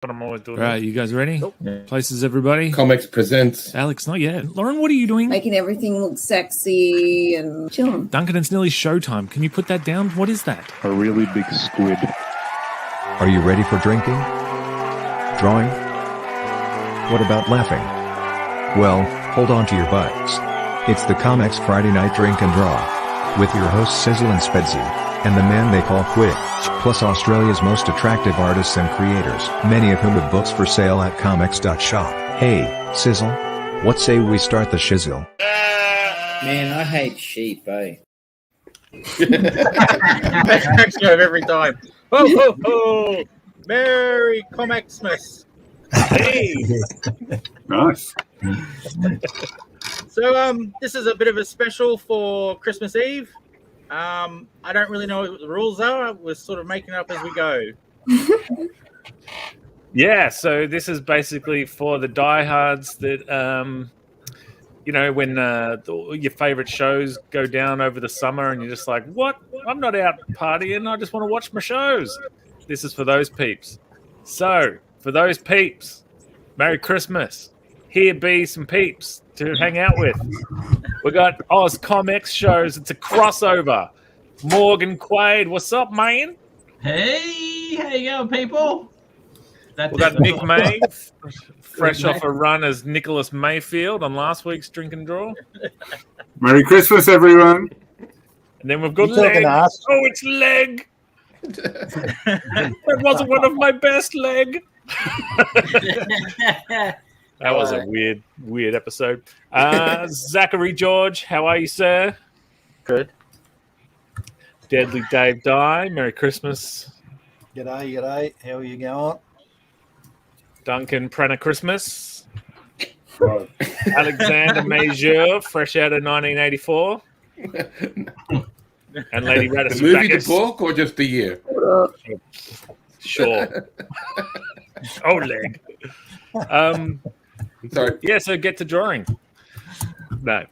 But I'm always doing All right, you guys ready? Nope. Places, everybody. ComX presents. Alex, not yet. Lauren, what are you doing? Making everything look sexy and chilling. Duncan, it's nearly showtime. Can you put that down? What is that? A really big squid. Are you ready for drinking? Drawing? What about laughing? Well, hold on to your butts. It's the ComX Friday Night Drink and Draw. With your hosts Sizzle and Spedsy, and the man they call Quid, plus Australia's most attractive artists and creators, many of whom have books for sale at comx.shop. Hey, Sizzle? What say we start the shizzle? Man, I hate sheep, eh? Best show of every time. Ho, ho, ho! Merry ComXmas. Hey! Nice. So, this is a bit of a special for Christmas Eve. I don't really know what the rules are. We're sort of making it up as we go. Yeah, so this is basically for the diehards that, you know, when your favorite shows go down over the summer and you're just like, what? I'm not out partying. I just want to watch my shows. This is for those peeps. So, for those peeps, Merry Christmas. Here be some peeps to hang out with. We got Oz ComX shows. It's a crossover. Morgan Quaid, what's up, man? Hey, how you going, people? We got Nick May, fresh off a run as Nicholas Mayfield on last week's Drink and Draw. Merry Christmas, everyone. And then we've got Leg. Oh, it's Leg. That wasn't one of my best, Leg. That was a weird episode. Zachary George, how are you, sir? Good. Deadly Dave Dye, Merry Christmas. G'day. How are you going? Duncan Prenna Christmas. Alexander Major, fresh out of 1984. And Lady Radis. The movie, the book, or just the year? Sure. Oh, Leg. Sorry. Yeah, so get to drawing. No.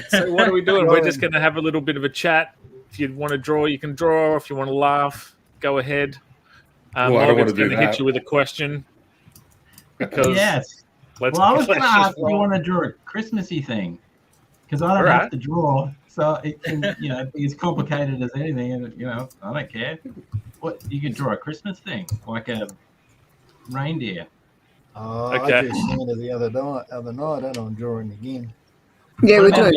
So what are we doing? We're just going to have a little bit of a chat. If you want to draw, you can draw. If you want to laugh, go ahead. Morgan's going to hit you with a question. Because yes. I was going to ask if you want to draw a Christmassy thing. Because I don't have to draw. So it can, be as complicated as anything. And, I don't care. What you can draw a Christmas thing, like a reindeer. Okay. I just seen it the other night, and I'm drawing again. Yeah, we're doing.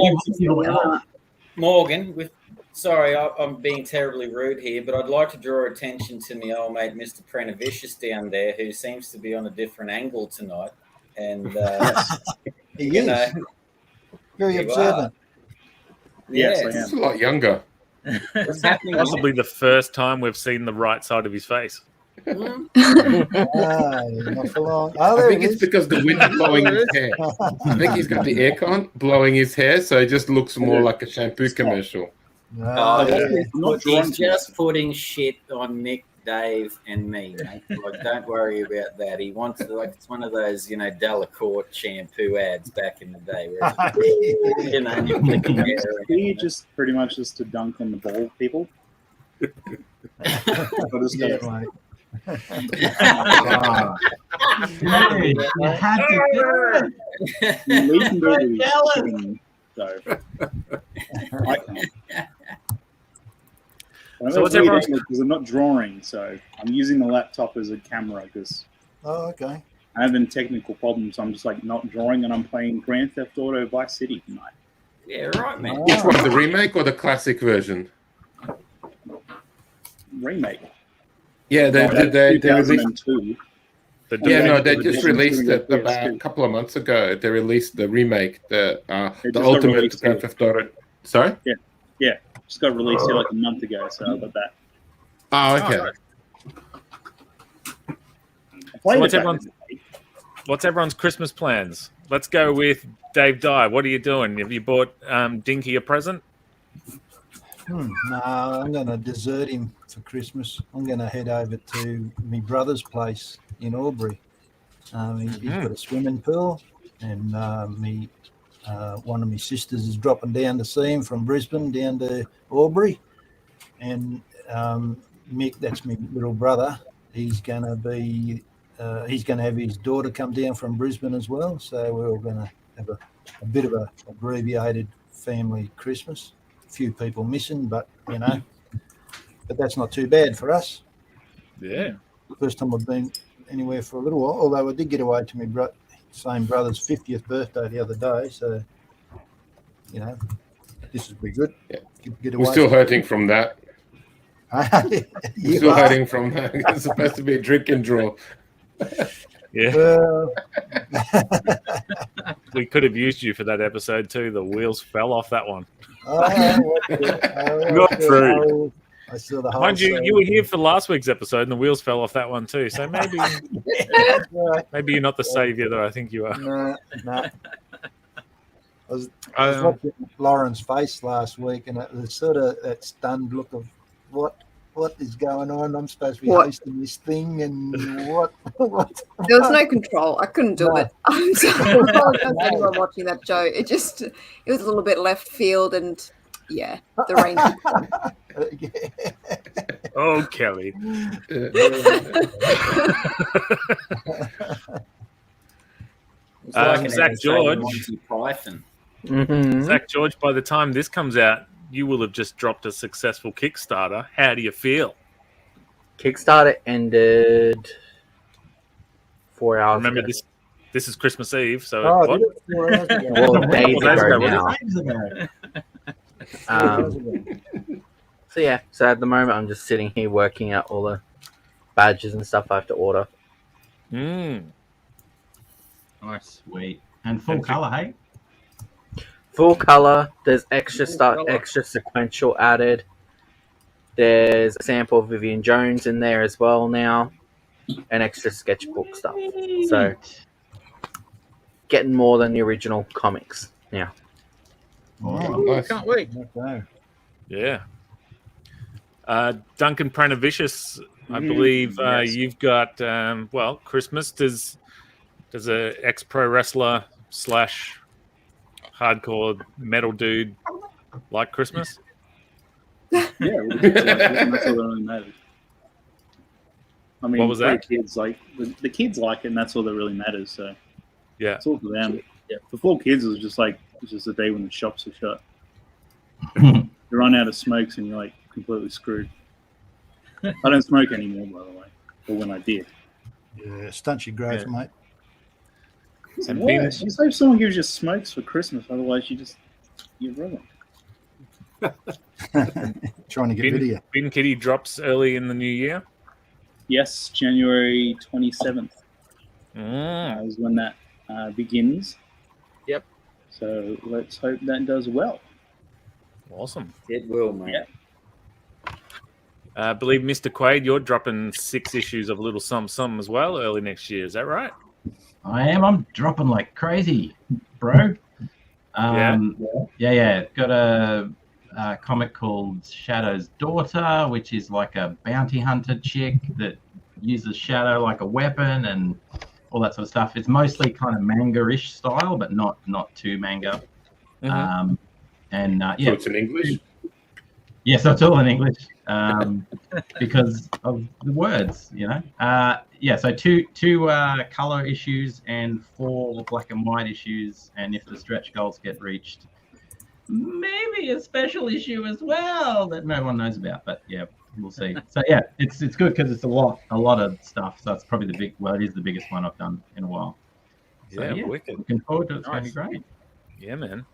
Morgan, sorry, I'm being terribly rude here, but I'd like to draw attention to my old mate, Mr. Prenavicius down there, who seems to be on a different angle tonight. And he is very observant. Yes, He's a lot younger. What's happening? Possibly the first time we've seen the right side of his face. Not for long. I think it's because the wind's blowing his hair. I think he's got the aircon blowing his hair, so it just looks more like a shampoo commercial. He's just putting shit on Nick, Dave, and me. Mate. Like, don't worry about that. He wants it's one of those, Delacourt shampoo ads back in the day. Where you're flicking hair. He just pretty much just to dunk on the ball, people. Mate. You had to do it. So I can't. So what's everyone's... Because I'm not drawing, so I'm using the laptop as a camera because okay. I have a technical problem, so I'm just not drawing, and I'm playing Grand Theft Auto Vice City tonight. Yeah, right, man. Which one, the remake or the classic version? Remake. Yeah, they released. 2002. They just released it about a couple of months ago. They released the remake, the ultimate Grand Theft Auto. Sorry? Yeah. Just got released here like a month ago, so I got that. Oh, okay. So what's everyone's Christmas plans? Let's go with Dave Dye. What are you doing? Have you bought Dinky a present? No, I'm going to desert him for Christmas. I'm going to head over to my brother's place in Albury. He's got a swimming pool, and one of my sisters is dropping down to see him from Brisbane down to Albury. And Mick, that's my little brother, he's going to be he's going to have his daughter come down from Brisbane as well. So we're all going to have a bit of a abbreviated family Christmas. A few people missing, but but that's not too bad for us. Yeah. First time I've been anywhere for a little while, although I did get away to my same brother's 50th birthday the other day. So, this would be good. Yeah. Get away. We're still hurting from that. We're still hurting from that. It's supposed to be a drink and draw. Yeah. We could have used you for that episode too. The wheels fell off that one. Not true. I saw the whole Mind you, you were here for last week's episode, and the wheels fell off that one too. So maybe you're not the savior that I think you are. No. I was watching Lauren's face last week, and it was sort of that stunned look of what is going on? I'm supposed to be hosting this thing, and what? There was no control. I couldn't do it. I'm sorry to anyone watching that show. It was a little bit left field, and the rain. Oh, Kelly. Zach George. Zach George, by the time this comes out, you will have just dropped a successful Kickstarter. How do you feel? Kickstarter ended 4 hours Remember, ago. this is Christmas Eve, so Well, days ago now. So at the moment, I'm just sitting here working out all the badges and stuff I have to order. Nice, sweet, and full color, hey. Full color. There's extra sequential added. There's a sample of Vivian Jones in there as well now, and extra sketchbook stuff. So getting more than the original comics now. Nice. Can't wait. Yeah. Duncan Pranavicius, I believe yes. you've got Christmas. Does a ex-pro wrestler / hardcore metal dude like Christmas? Yeah, well, the kids like it, and that's all that really matters. I mean, What was that? The kids the kids like it, and that's all that really matters. So Yeah. it's all for them. Yeah, for 4 kids, it was just a day when the shops are shut. You run out of smokes, and you're like completely screwed. I don't smoke anymore, by the way, but when I did. Yeah, stunts your growth, mate. And Yeah, being- just hope someone gives you smokes for Christmas, otherwise you're ruined. Trying to get rid of you. Bin Kitty drops early in the new year. Yes, January 27th is when that begins. Yep. So let's hope that does well. Awesome. It will, mate. Yeah. I believe Mr. Quaid, you're dropping 6 issues of Little Some as well early next year. Is that right? I am. I'm dropping like crazy, bro. Yeah. Got a comic called Shadow's Daughter, which is like a bounty hunter chick that uses Shadow like a weapon and all that sort of stuff. It's mostly kind of manga-ish style, but not too manga. Mhm. So it's in English? Yes, that's all in English because of the words, So two color issues and 4 black and white issues, and if the stretch goals get reached, maybe a special issue as well that no one knows about. But yeah, we'll see. So yeah, it's good because it's a lot of stuff. So it's probably it is the biggest one I've done in a while. So, Yeah, wicked. Looking forward to it. It's going to be great. Yeah, man.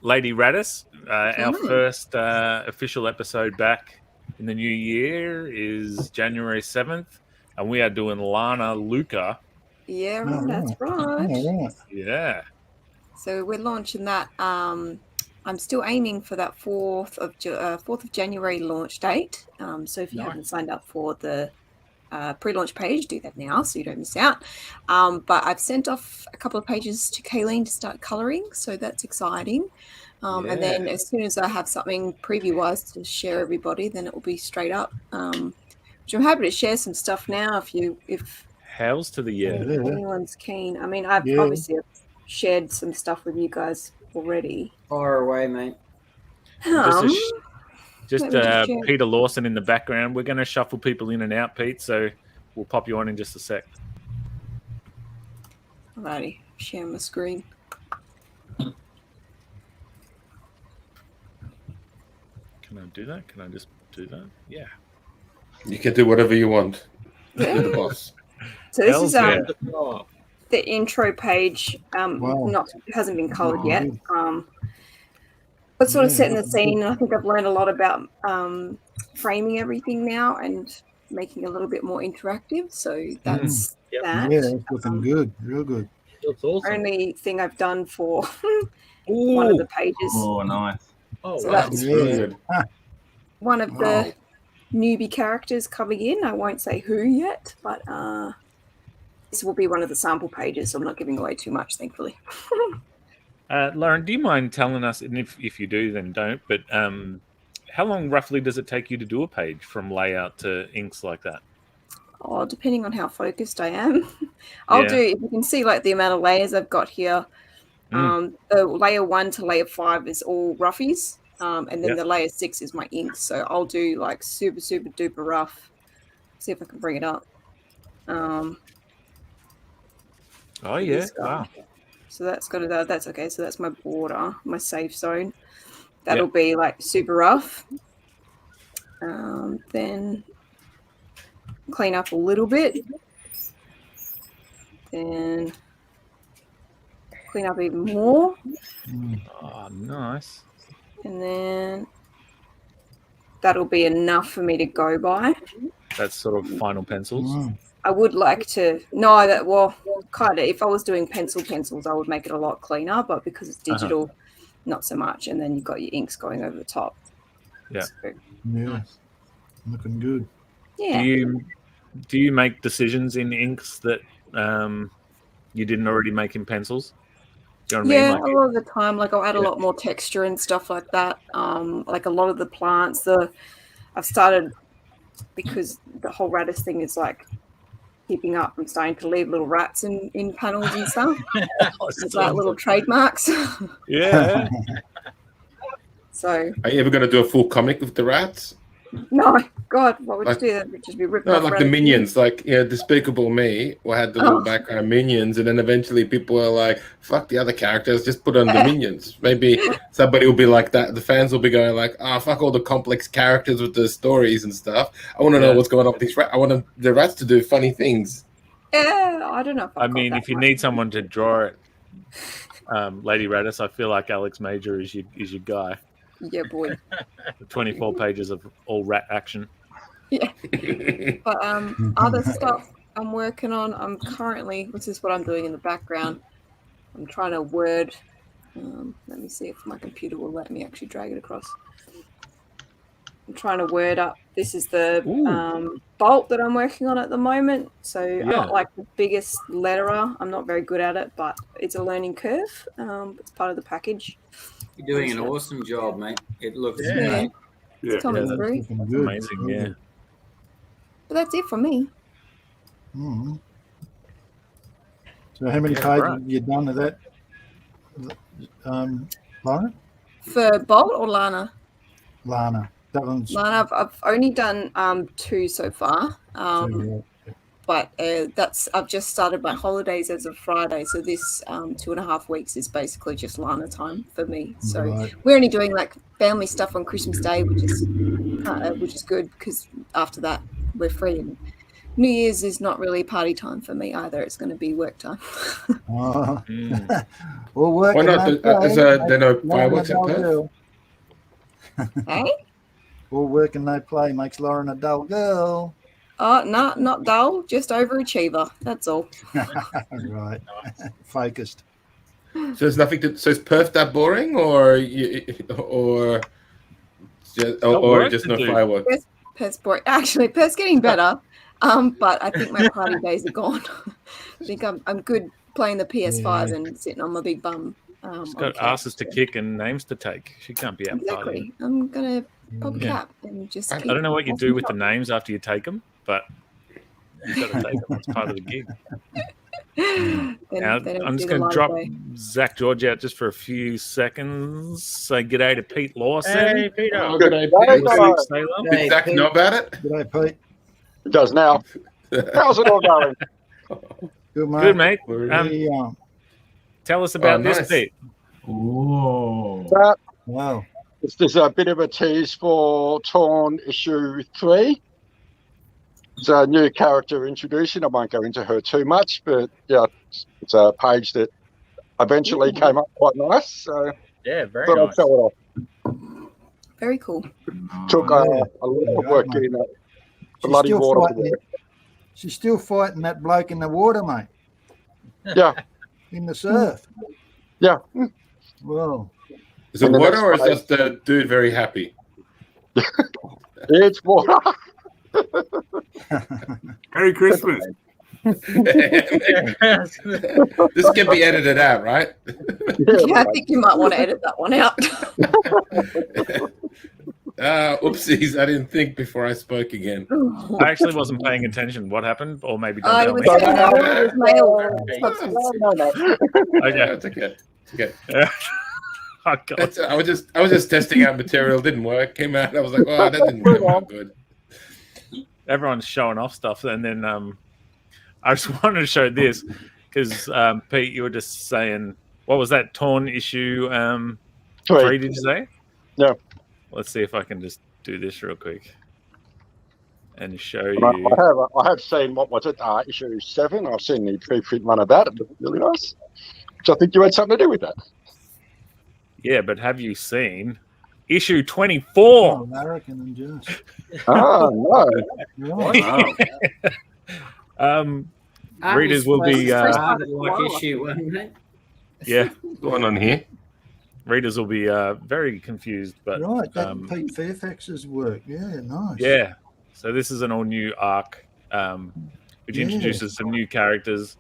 Lady Radis, our first official episode back in the new year is January 7th, and we are doing Lana Luca. Yeah, that's right. Yeah. So we're launching that. I'm still aiming for that 4th of January launch date. So if you haven't signed up for the pre-launch page, do that now so you don't miss out. But I've sent off a couple of pages to Kayleen to start colouring, so that's exciting. And then as soon as I have something preview-wise to share everybody, then it will be straight up. Which I'm happy to share some stuff now if Hells to the yeah. anyone's keen. I mean, I've obviously shared some stuff with you guys already. Fire away, mate. Just Let me just check. Peter Lawson in the background. We're going to shuffle people in and out, Pete. So we'll pop you on in just a sec. Alrighty, share my screen. Can I do that? Can I just do that? Yeah. You can do whatever you want. Yeah. You're the boss. So this is yeah. the intro page. Hasn't been coloured yet. But sort of setting the scene. I think I've learned a lot about framing everything now and making it a little bit more interactive. So that's that. Yeah, it's looking good, real good. Looks awesome. Only thing I've done for one of the pages. Oh, nice. Oh, So wow. that's Good. one of the newbie characters coming in. I won't say who yet, but this will be one of the sample pages. So I'm not giving away too much, thankfully. Lauren, do you mind telling us, and if you do, then don't, but how long roughly does it take you to do a page from layout to inks like that? Oh, depending on how focused I am. I'll do, if you can see like the amount of layers I've got here, the layer 1 to layer 5 is all roughies. And then the layer 6 is my inks. So I'll do like super, super duper rough. See if I can bring it up. Oh, yeah. Wow. So that's got to, that's okay. So that's my border, my safe zone. That'll be like super rough. Then clean up a little bit. Then clean up even more. Oh, nice. And then that'll be enough for me to go by. That's sort of final pencils. I would like to kind of, if I was doing pencils, I would make it a lot cleaner, but because it's digital, not so much. And then you've got your inks going over the top. Yeah. So, Yeah, looking good. yeah. Do you make decisions in inks that you didn't already make in pencils? Do you know what I mean? A lot of the time, like I'll add a lot more texture and stuff like that. Like a lot of the plants, I've started, because the whole radish thing is like keeping up. I'm starting to leave little rats in panels and stuff. It's like little trademarks. Yeah. So. Are you ever going to do a full comic with the rats? No, God, what would you do? That would just be ripping off like the Minions, like Despicable Me, or had the little background of Minions, and then eventually people are like, "Fuck the other characters, just put on the Minions." Maybe somebody will be like that. The fans will be going like, fuck all the complex characters with the stories and stuff. I want to know what's going on with these rats. I want the rats to do funny things." Yeah, I don't know. I mean, if you need someone to draw it, Lady Radish, I feel like Alex Major is your guy. Yeah, boy. 24 pages of all rat action. Yeah. But other stuff I'm working on, I'm currently, this is what I'm doing in the background. I'm trying to word, let me see if my computer will let me actually drag it across. I'm trying to word up, this is the bolt that I'm working on at the moment. So I'm not like the biggest letterer. I'm not very good at it, but it's a learning curve. It's part of the package. You're doing an awesome job, mate. It looks great. It's coming through. That's amazing, yeah. But that's it for me. So how many pages have you done of that, Lana? For Bolt or Lana? Lana. That one's... Lana, I've only done 2 so far. But I've just started my holidays as of Friday, so this 2.5 weeks is basically just Lana time for me. So we're only doing like family stuff on Christmas Day, which is good, because after that we're free. And New Year's is not really party time for me either. It's going to be work time. Well, work. Why not? Is there no fireworks in Perth? Hey? All work and no play makes Lauren a dull girl. Oh, no, not dull, just overachiever. That's all. Right. Focused. So there's nothing to. So is Perth that boring, or just no fireworks? Perth's boring. Actually, Perth's getting better. But I think my party days are gone. I think I'm good playing the PS5 and sitting on my big bum. She's got asses to kick and names to take. She can't be out partying. I'm gonna pop a cap and just. I don't know what you do with the names after you take them, but you've got to take them. It's part of the gig. Now, I'm just going to drop Zach George out just for a few seconds. Say g'day to Pete Lawson. Hey, Peter. G'day, Pete. Did Zach know about it? G'day, Pete. It does now. How's it all going? Good, mate. Good, mate. Yeah. Tell us about nice. this, Pete. Ooh. Wow. It's just a bit of a tease for Torn issue 3. It's a new character introduction. I won't go into her too much, but yeah, it's a page that eventually came up quite nice. So Yeah, very thought I'd nice. show it off. Very cool. Took Yeah. a lot of work Mate. getting that She's bloody still water to fighting. work. She's still fighting that bloke in the water, mate. Yeah, In the surf. yeah. Well, Is it And the water next or is page- just the dude very happy? It's water. Merry Christmas. This can be edited out, right? Yeah, I think you might want to edit that one out. Oopsies, I didn't think before I spoke again. I actually wasn't paying attention. What happened? Or maybe don't I tell was me. checking out all his mail substance. No. Okay. It's okay. It's okay. Oh, God. I was just testing out material. Didn't work. Came out. I was like, oh, that didn't come out good. Everyone's showing off stuff, and then I just wanted to show this because Pete, you were just saying, what was that Torn issue 3? Did you say? Yeah. Let's see if I can just do this real quick and show I you. have seen, what was it, issue 7. I've seen the preprint run about it. It looked really nice. So I think you had something to do with that. Yeah, but have you seen issue 24? oh, American and just. No. Right. Readers will be like issue 1, mate. yeah, What's going on here? readers will be very confused, but Right, that Pete Fairfax's work. Yeah, nice. yeah. So this is an all new arc, which introduces some new characters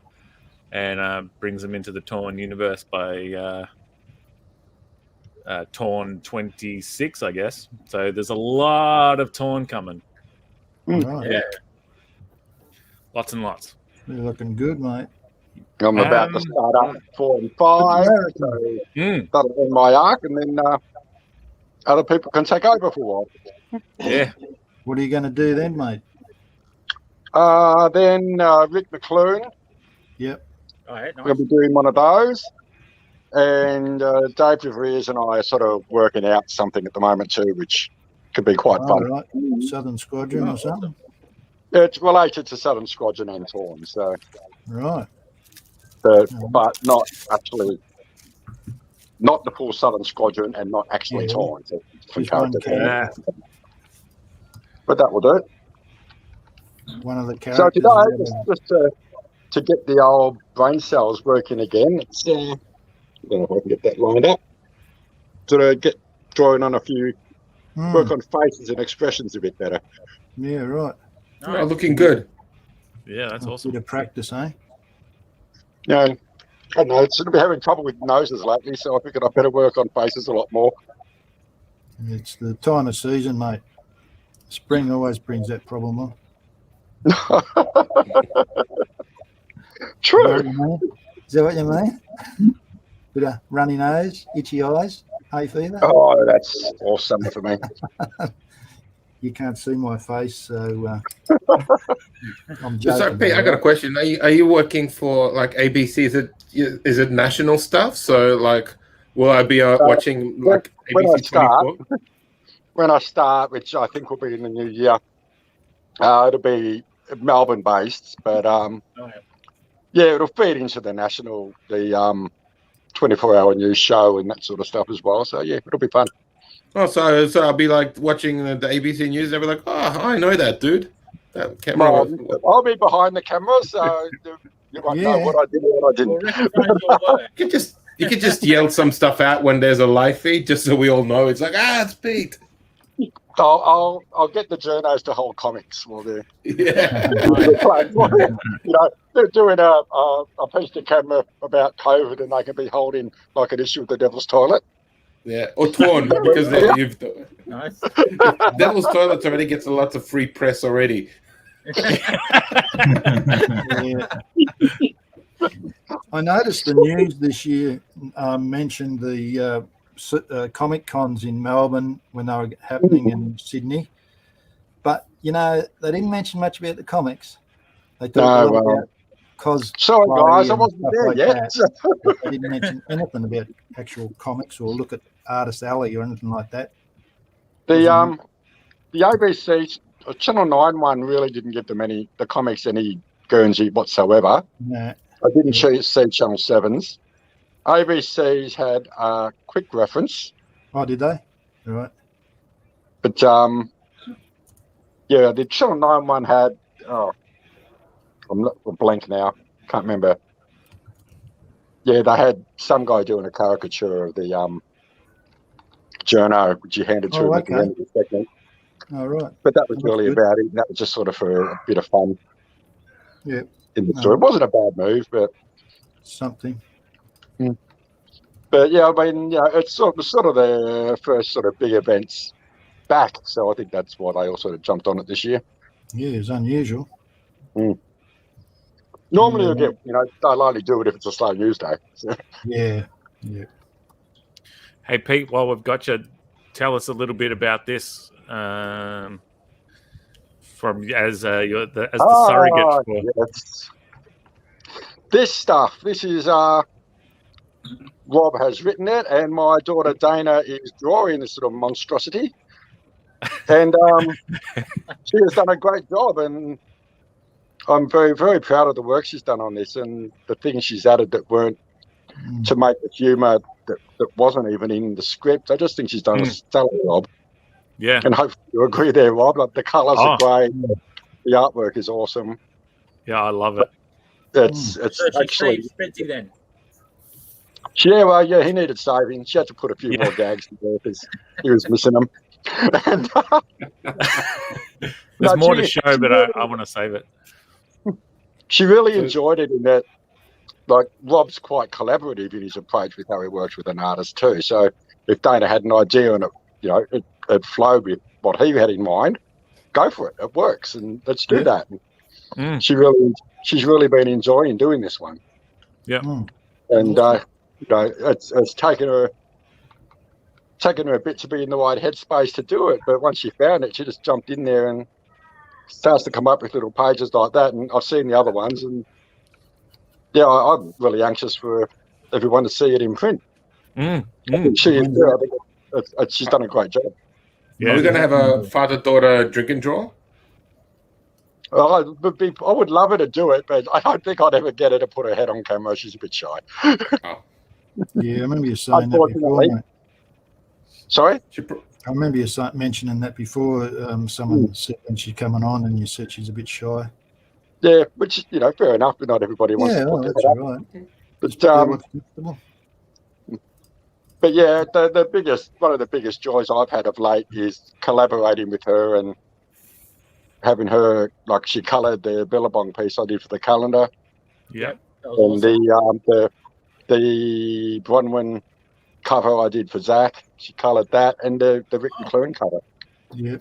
and brings them into the Torn universe by Torn 26, I guess. So there's a lot of Torn coming. Right. Yeah, lots and lots. You're looking good, mate. I'm about to start up 4 and 5. So that'll be my arc, and then other people can take over for a while. Yeah. What are you going to do then, mate? Then Rick McClune, Yep. Oh, yeah, we'll nice. be doing one of those. And Dave DeVries and I are sort of working out something at the moment too, which could be quite All fun. right. Southern Squadron or something? It's related to Southern Squadron and Torn, so Right. but not actually, not the full Southern Squadron and not actually Yeah. Torn. So it's different Just one characters. character. But that will do it. One of the So characters. today, just to get the old brain cells working again, it's I don't know if I can get that lined up. To get drawing on a few, work on faces and expressions a bit better. Yeah, right. Oh, looking good. Yeah, that's awesome. Bit of practice, eh? You know, I don't know, it's sort of been having trouble with noses lately, so I figured I better work on faces a lot more. It's the time of season, mate. Spring always brings that problem on. True. Is that what you mean? Bit of runny nose, itchy eyes, hay fever. Oh, that's awesome for me. You can't see my face, so I'm So, joking. Pete, I got a question. Are you working for like ABC? Is it national stuff? So, like, will I be watching like ABC 24? When I start, which I think will be in the new year, it'll be Melbourne based, but yeah, it'll feed into the 24-hour news show and that sort of stuff as well. So yeah, it'll be fun. Oh, so I'll be like watching the ABC News. They'll be like, "Oh, I know that dude. That camera." I'll be behind the camera, so you might know what I did and what I didn't. You could just yell some stuff out when there's a live feed, just so we all know. It's like, it's Pete. I'll get the journos to hold comics while they're Yeah. they're doing a piece to camera about COVID, and they can be holding like an issue of the Devil's Toilet. Yeah, or Torn, because you've Nice. Devil's Toilets already gets a lot of free press already. Yeah. I noticed the news this year mentioned the Comic Cons in Melbourne when they were happening in Sydney, but they didn't mention much about the comics. They talked a lot well, about cos. sorry guys, I and wasn't stuff there like yet. that, but they didn't mention anything about actual comics or look at Artist Alley or anything like that. The ABC Channel 9 one really didn't give them the comics any Guernsey whatsoever. Nah. I didn't see Channel 7's. ABC's had a quick reference. Oh, did they? All right. But yeah, the Channel 9 one had. Oh, I'm blank now. Can't remember. Yeah, they had some guy doing a caricature of the journo, which you handed to him at the end of the segment. All right. But that was really about it. That was just sort of for a bit of fun. Yeah. In the story, it wasn't a bad move, but something. But yeah, I mean, it's sort of their first sort of big events back, so I think that's why they all sort of jumped on it this year. Yeah, it's unusual. Normally, you'll get, they'll only do it if it's a slow news day. So. Yeah. Hey Pete, while we've got you, tell us a little bit about this from as the surrogate for. Yes. This stuff. This is Rob has written it, and my daughter Dana is drawing this sort of monstrosity, and she has done a great job, and I'm very, very proud of the work she's done on this and the things she's added that weren't to make the humour that wasn't even in the script. I just think she's done a stellar job. Yeah, and hopefully you agree there, Rob. Like the colours are great, the artwork is awesome. Yeah, I love it. It's actually Spency then. Yeah, well, yeah, he needed saving. She had to put a few more gags in there because he was missing them. And, there's more to show, but I want to save it. She really enjoyed it in that, like, Rob's quite collaborative in his approach with how he works with an artist too. So if Dana had an idea and it flowed with what he had in mind, go for it. It works, and let's do that. She's really been enjoying doing this one. Yeah, and it's taken her a bit to be in the right headspace to do it, but once she found it, she just jumped in there and starts to come up with little pages like that. And I've seen the other ones, and I'm really anxious for everyone to see it in print. She's done a great job. Yeah, we're going to have a father-daughter drink and draw. I would love her to do it, but I don't think I'd ever get her to put her head on camera. She's a bit shy. Yeah, I remember you saying that before. Mate. Sorry? I remember you mentioning that before. Someone said when she's coming on, and you said she's a bit shy. Yeah, which, fair enough, but not everybody wants to put that's that right. But yeah, one of the biggest joys I've had of late is collaborating with her and having her, like, she coloured the Billabong piece I did for the calendar. Yeah. And the Bronwyn cover I did for Zach, she coloured that, and the Rick McLuhan cover. Yeah.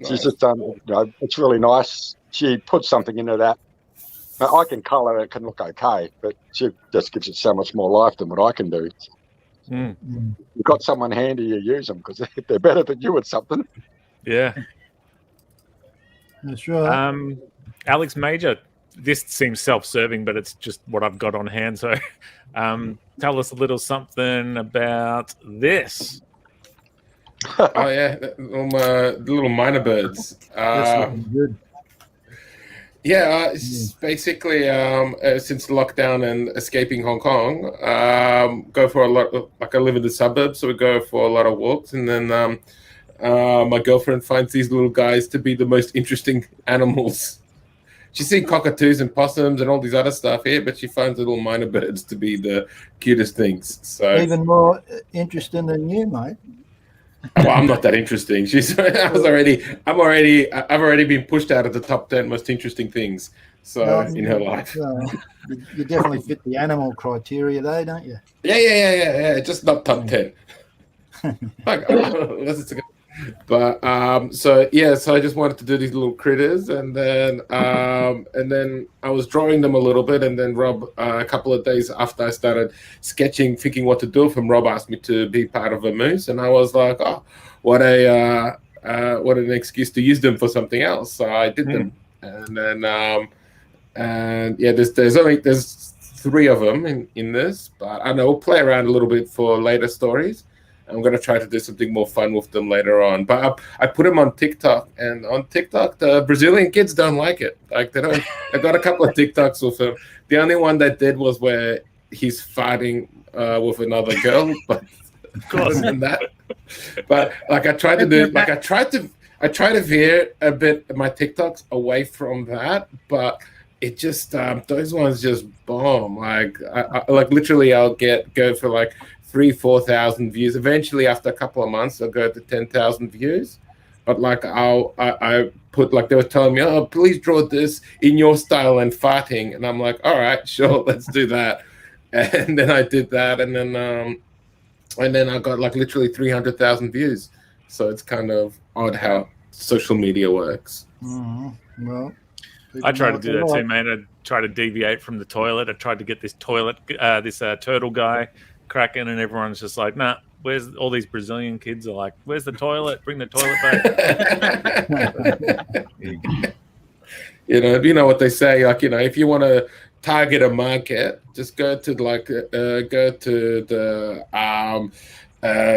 She's just done, it's really nice. She put something into that. Now, I can colour it, can look okay, but she just gives it so much more life than what I can do. You've got someone handy, you use them because they're better than you at something. Yeah. That's right. Alex Major, this seems self-serving, but it's just what I've got on hand. So tell us a little something about this. Oh, yeah. The little minor birds. That's looking good. Yeah, it's basically since lockdown and escaping Hong Kong, go for a lot of, I live in the suburbs, so we go for a lot of walks, and then my girlfriend finds these little guys to be the most interesting animals. She's seen cockatoos and possums and all these other stuff here, but she finds little minor birds to be the cutest things. So even more interesting than you, mate. Well, I'm not that interesting. I've already been pushed out of the top 10 most interesting things. So in her life, you definitely fit the animal criteria, though, don't you? Yeah. Just not top 10. But so I just wanted to do these little critters, and then I was drawing them a little bit, and then Rob, a couple of days after I started sketching, thinking what to do with them, Rob asked me to be part of a moose, and I was like, oh, what an excuse to use them for something else. So I did them, and then And yeah, there's 3 of them in this, but I know we'll play around a little bit for later stories. I'm going to try to do something more fun with them later on. But I put them on TikTok, and on TikTok, the Brazilian kids don't like it. Like they don't. I got a couple of TikToks with him. The only one that did was where he's fighting with another girl, but of course than that. But like I try to veer a bit my TikToks away from that, but it just those ones just bomb. Like I like literally I'll go for like 3,000-4,000 views. Eventually, after a couple of months, I'll go to 10,000 views. But like I put like they were telling me, oh, please draw this in your style and fighting, and I'm like, all right, sure, let's do that. And then I did that, and then I got like literally 300,000 views. So it's kind of odd how social media works. Mm-hmm. Well, I tried to do that too, man. I tried to deviate from the toilet. I tried to get this turtle guy cracking, and everyone's just like, nah, where's all these Brazilian kids are like, where's the toilet? Bring the toilet back. You know what they say, like, if you want to target a market, just go to the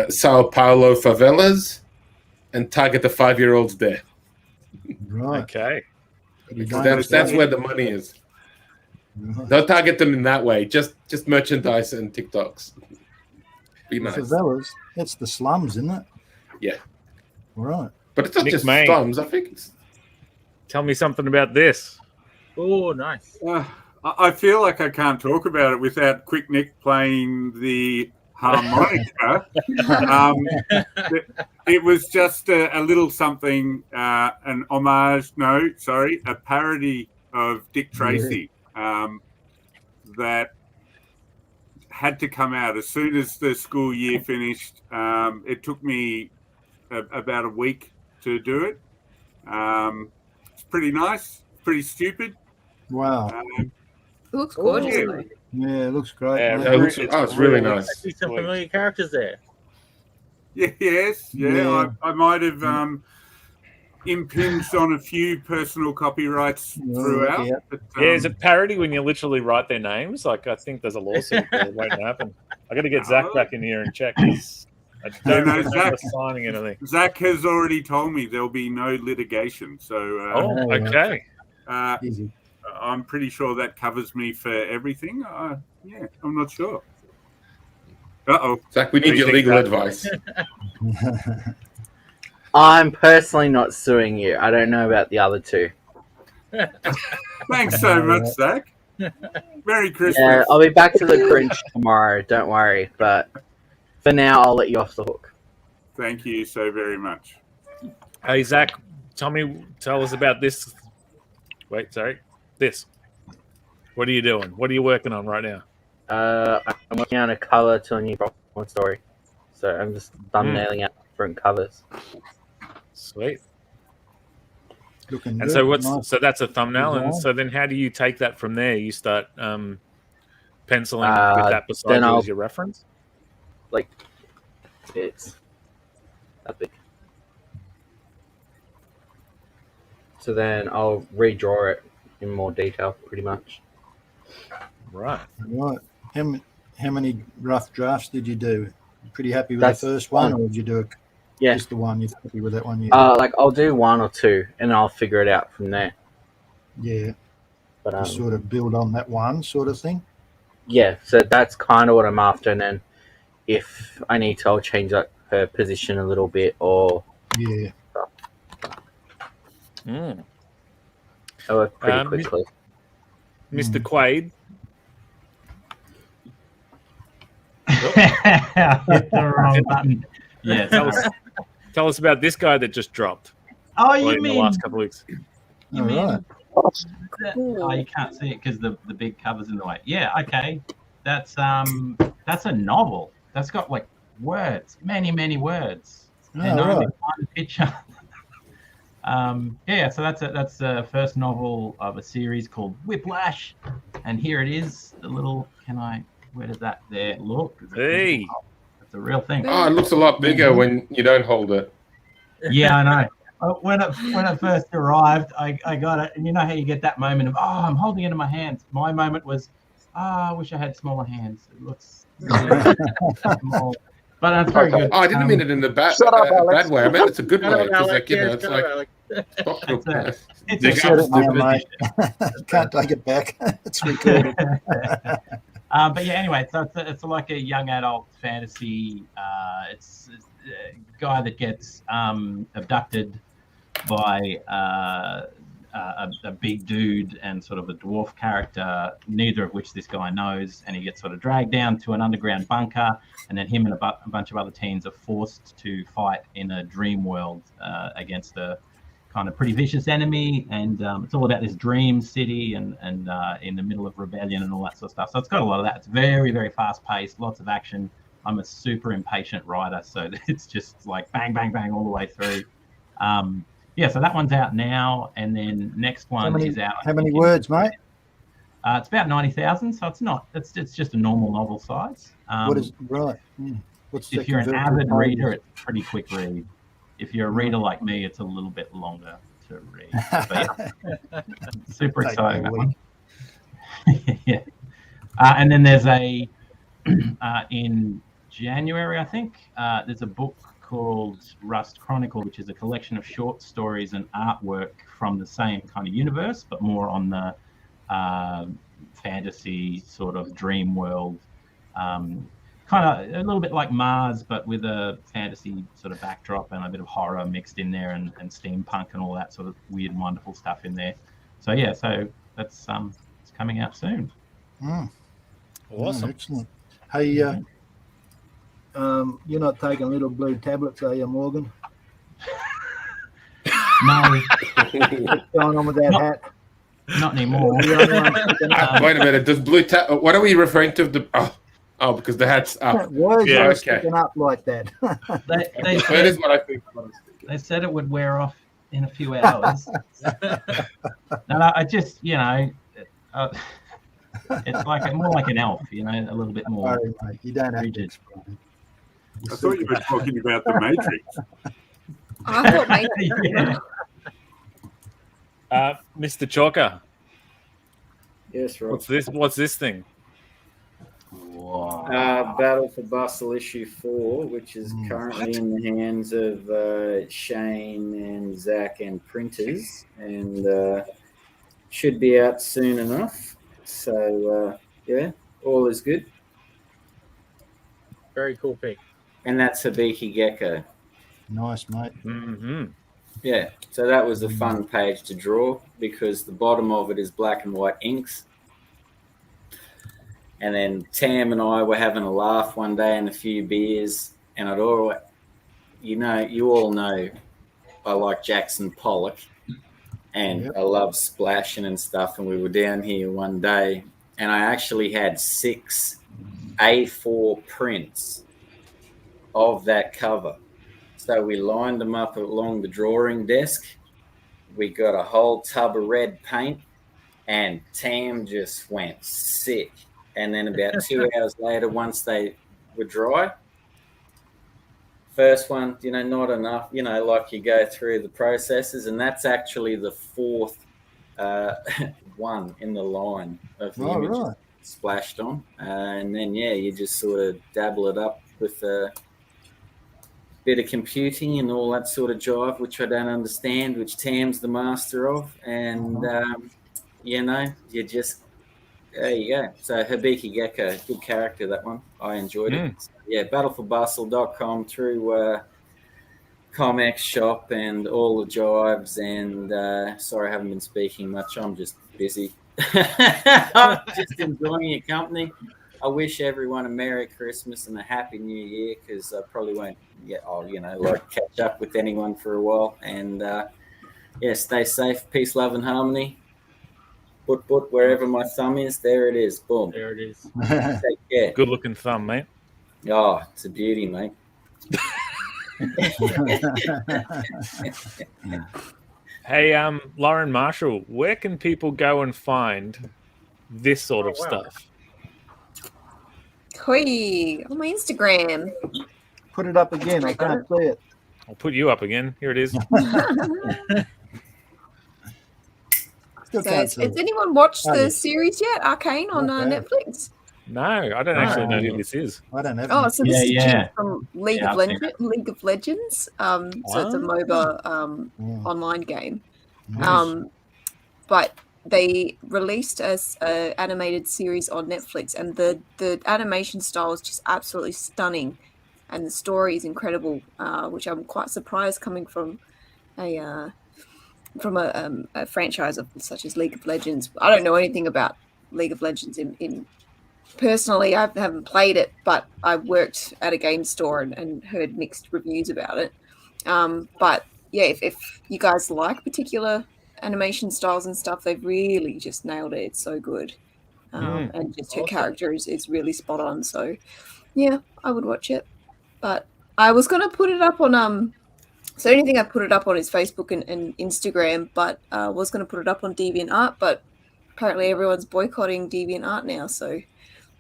Sao Paulo favelas and target the 5-year-olds there. Right. Okay. That's where the money is. Don't target them in that way. Just merchandise and TikToks. Be nice. Favelas, that's the slums, isn't it? Yeah. Right. But it's not Nick just May. slums. I think it's... Tell me something about this. Oh, nice. I feel like I can't talk about it without Quick Nick playing the harmonica. It was just a little something, an homage, a parody of Dick Tracy that had to come out as soon as the school year finished. It took me about a week to do it. It's pretty nice, pretty stupid. Wow. It looks gorgeous. Yeah, it looks great. Yeah, it's really nice. I see some familiar characters there. Yes, I might have impinged on a few personal copyrights throughout. Yeah. But, is it parody when you literally write their names? Like, I think there's a lawsuit that won't happen. I got to get Zach back in here and check. I don't remember signing anything. Zach has already told me there'll be no litigation. So, okay. Easy. I'm pretty sure that covers me for everything. Yeah, I'm not sure. Uh-oh. Zach, we need your legal advice. I'm personally not suing you. I don't know about the other two. Thanks so much, Zach. Merry Christmas. Yeah, I'll be back to the Grinch tomorrow. Don't worry. But for now, I'll let you off the hook. Thank you so very much. Hey, Zach, tell us about this. Wait, sorry. This. What are you doing? What are you working on right now? I'm working on a cover to a new Pokemon story. So I'm just thumbnailing out different covers. Sweet. Looking And good. so so that's a thumbnail, and so then how do you take that from there? You start penciling with that beside you as your reference? Like, it's that big. So then I'll redraw it in more detail, pretty much. Right. Right. How many rough drafts did you do? Pretty happy with the first one, or did you do just the one? You're happy with that one? Like I'll do one or two, and I'll figure it out from there. Yeah. But Just sort of build on that one sort of thing. Yeah, so that's kind of what I'm after, and then if I need to, I'll change like her position a little bit, or yeah. I work pretty quickly. Mr. Quaid. Hit the wrong button. Yeah. Tell us about this guy that just dropped. Oh, in you mean the last couple of weeks? You mean right. Oh, you can't see it because the big cover's in the way. Yeah, okay. That's a novel. That's got like words, many words, and only one picture. Yeah, so that's the first novel of a series called Whiplash, and here it is. The little where does that there look? Hey, it's a real thing. Oh, it looks a lot bigger when you don't hold it. Yeah, I know. when it first arrived, I got it, and you know how you get that moment of, oh, I'm holding it in my hands. My moment was, I wish I had smaller hands. It looks really small, but that's very good. Oh, I didn't mean it in the bad way. I meant it's a good way because, like, you know, it's like. It's a shut it now, mate. Can't take it back. It's recorded. But yeah, anyway, so it's like a young adult fantasy. It's a guy that gets abducted by a big dude and sort of a dwarf character, neither of which this guy knows, and he gets sort of dragged down to an underground bunker, and then him and a bunch of other teens are forced to fight in a dream world against a kind of pretty vicious enemy, and it's all about this dream city and in the middle of rebellion and all that sort of stuff. So it's got a lot of that. It's very, very fast paced, lots of action. I'm a super impatient writer, so it's just like bang, bang, bang all the way through. Yeah, so that one's out now, and then next one is out. How many words, mate? It's about 90,000, so it's not. It's just a normal novel size. What is right? What's if you're an avid reader, it's a pretty quick read. If you're a reader like me, it's a little bit longer to read. But yeah, super exciting that one. Yeah. And then there's a in January, I think, there's a book called Rust Chronicle, which is a collection of short stories and artwork from the same kind of universe, but more on the fantasy sort of dream world. Kind of a little bit like Mars, but with a fantasy sort of backdrop and a bit of horror mixed in there, and steampunk and all that sort of weird and wonderful stuff in there. So yeah, so that's it's coming out soon. Awesome. Oh, excellent. Hey, you're not taking little blue tablets, are you, Morgan? No. What's going on with that hat? Not anymore. Wait a minute. Does blue what are we referring to? Oh, because the hat's up. Why is it sticking up like that? That is what I think. They said it would wear off in a few hours. No, I just, it's like more like an elf, a little bit more. Sorry, mate. You don't have rigid. I thought you were talking about the Matrix. I thought Matrix. Mr. Chalker. Yes, Rob. What's this thing? Battle for Bustle issue 4, which is currently in the hands of Shane and Zach and printers, and should be out soon enough. So yeah, all is good. Very cool pick. And that's Hibiki Gecko. Nice, mate. Mm-hmm. Yeah, so that was a fun page to draw because the bottom of it is black and white inks. And then Tam and I were having a laugh one day and a few beers, and I'd always, you all know I like Jackson Pollock, and I love splashing and stuff. And we were down here one day, and I actually had 6 A4 prints of that cover. So we lined them up along the drawing desk. We got a whole tub of red paint, and Tam just went sick. And then about 2 hours later, once they were dry, first one, not enough, like you go through the processes, and that's actually the 4th one in the line of the images splashed on. And then, you just sort of dabble it up with a bit of computing and all that sort of jive, which I don't understand, which Tam's the master of. And, you just... There you go. So Hibiki Gecko, good character, that one. I enjoyed it. So, battleforbustle.com through ComX shop and all the jives. And sorry, I haven't been speaking much. I'm just busy. I'm just enjoying your company. I wish everyone a Merry Christmas and a Happy New Year, because I probably won't catch up with anyone for a while. And stay safe, peace, love, and harmony. Put wherever my thumb is, there it is. Boom. There it is. Take care. Good looking thumb, mate. Oh, it's a beauty, mate. Hey, Lauren Marshall, where can people go and find this sort of stuff? Hoi, on my Instagram. Put it up again. I can't see it. I'll put you up again. Here it is. Still So can't has see it. anyone watched Oh, the yes. series yet? Arcane on Not bad. Netflix. No, I don't actually know who this is. I don't have. Oh, any. so this is Yeah. Jim from League Yeah, of I've seen Legends. League of Legends. So it's a MOBA online game. Nice. But they released a animated series on Netflix, and the animation style is just absolutely stunning, and the story is incredible, which I'm quite surprised coming from a franchise of such as League of Legends. I don't know anything about League of Legends in personally. I haven't played it, but I worked at a game store and heard mixed reviews about it. But yeah, if you guys like particular animation styles and stuff, they've really just nailed it. It's so good. And just her character is really spot on. So yeah, I would watch it. But I was gonna put it up on so anything I put it up on is Facebook and Instagram, but I was gonna put it up on DeviantArt, but apparently everyone's boycotting DeviantArt now, so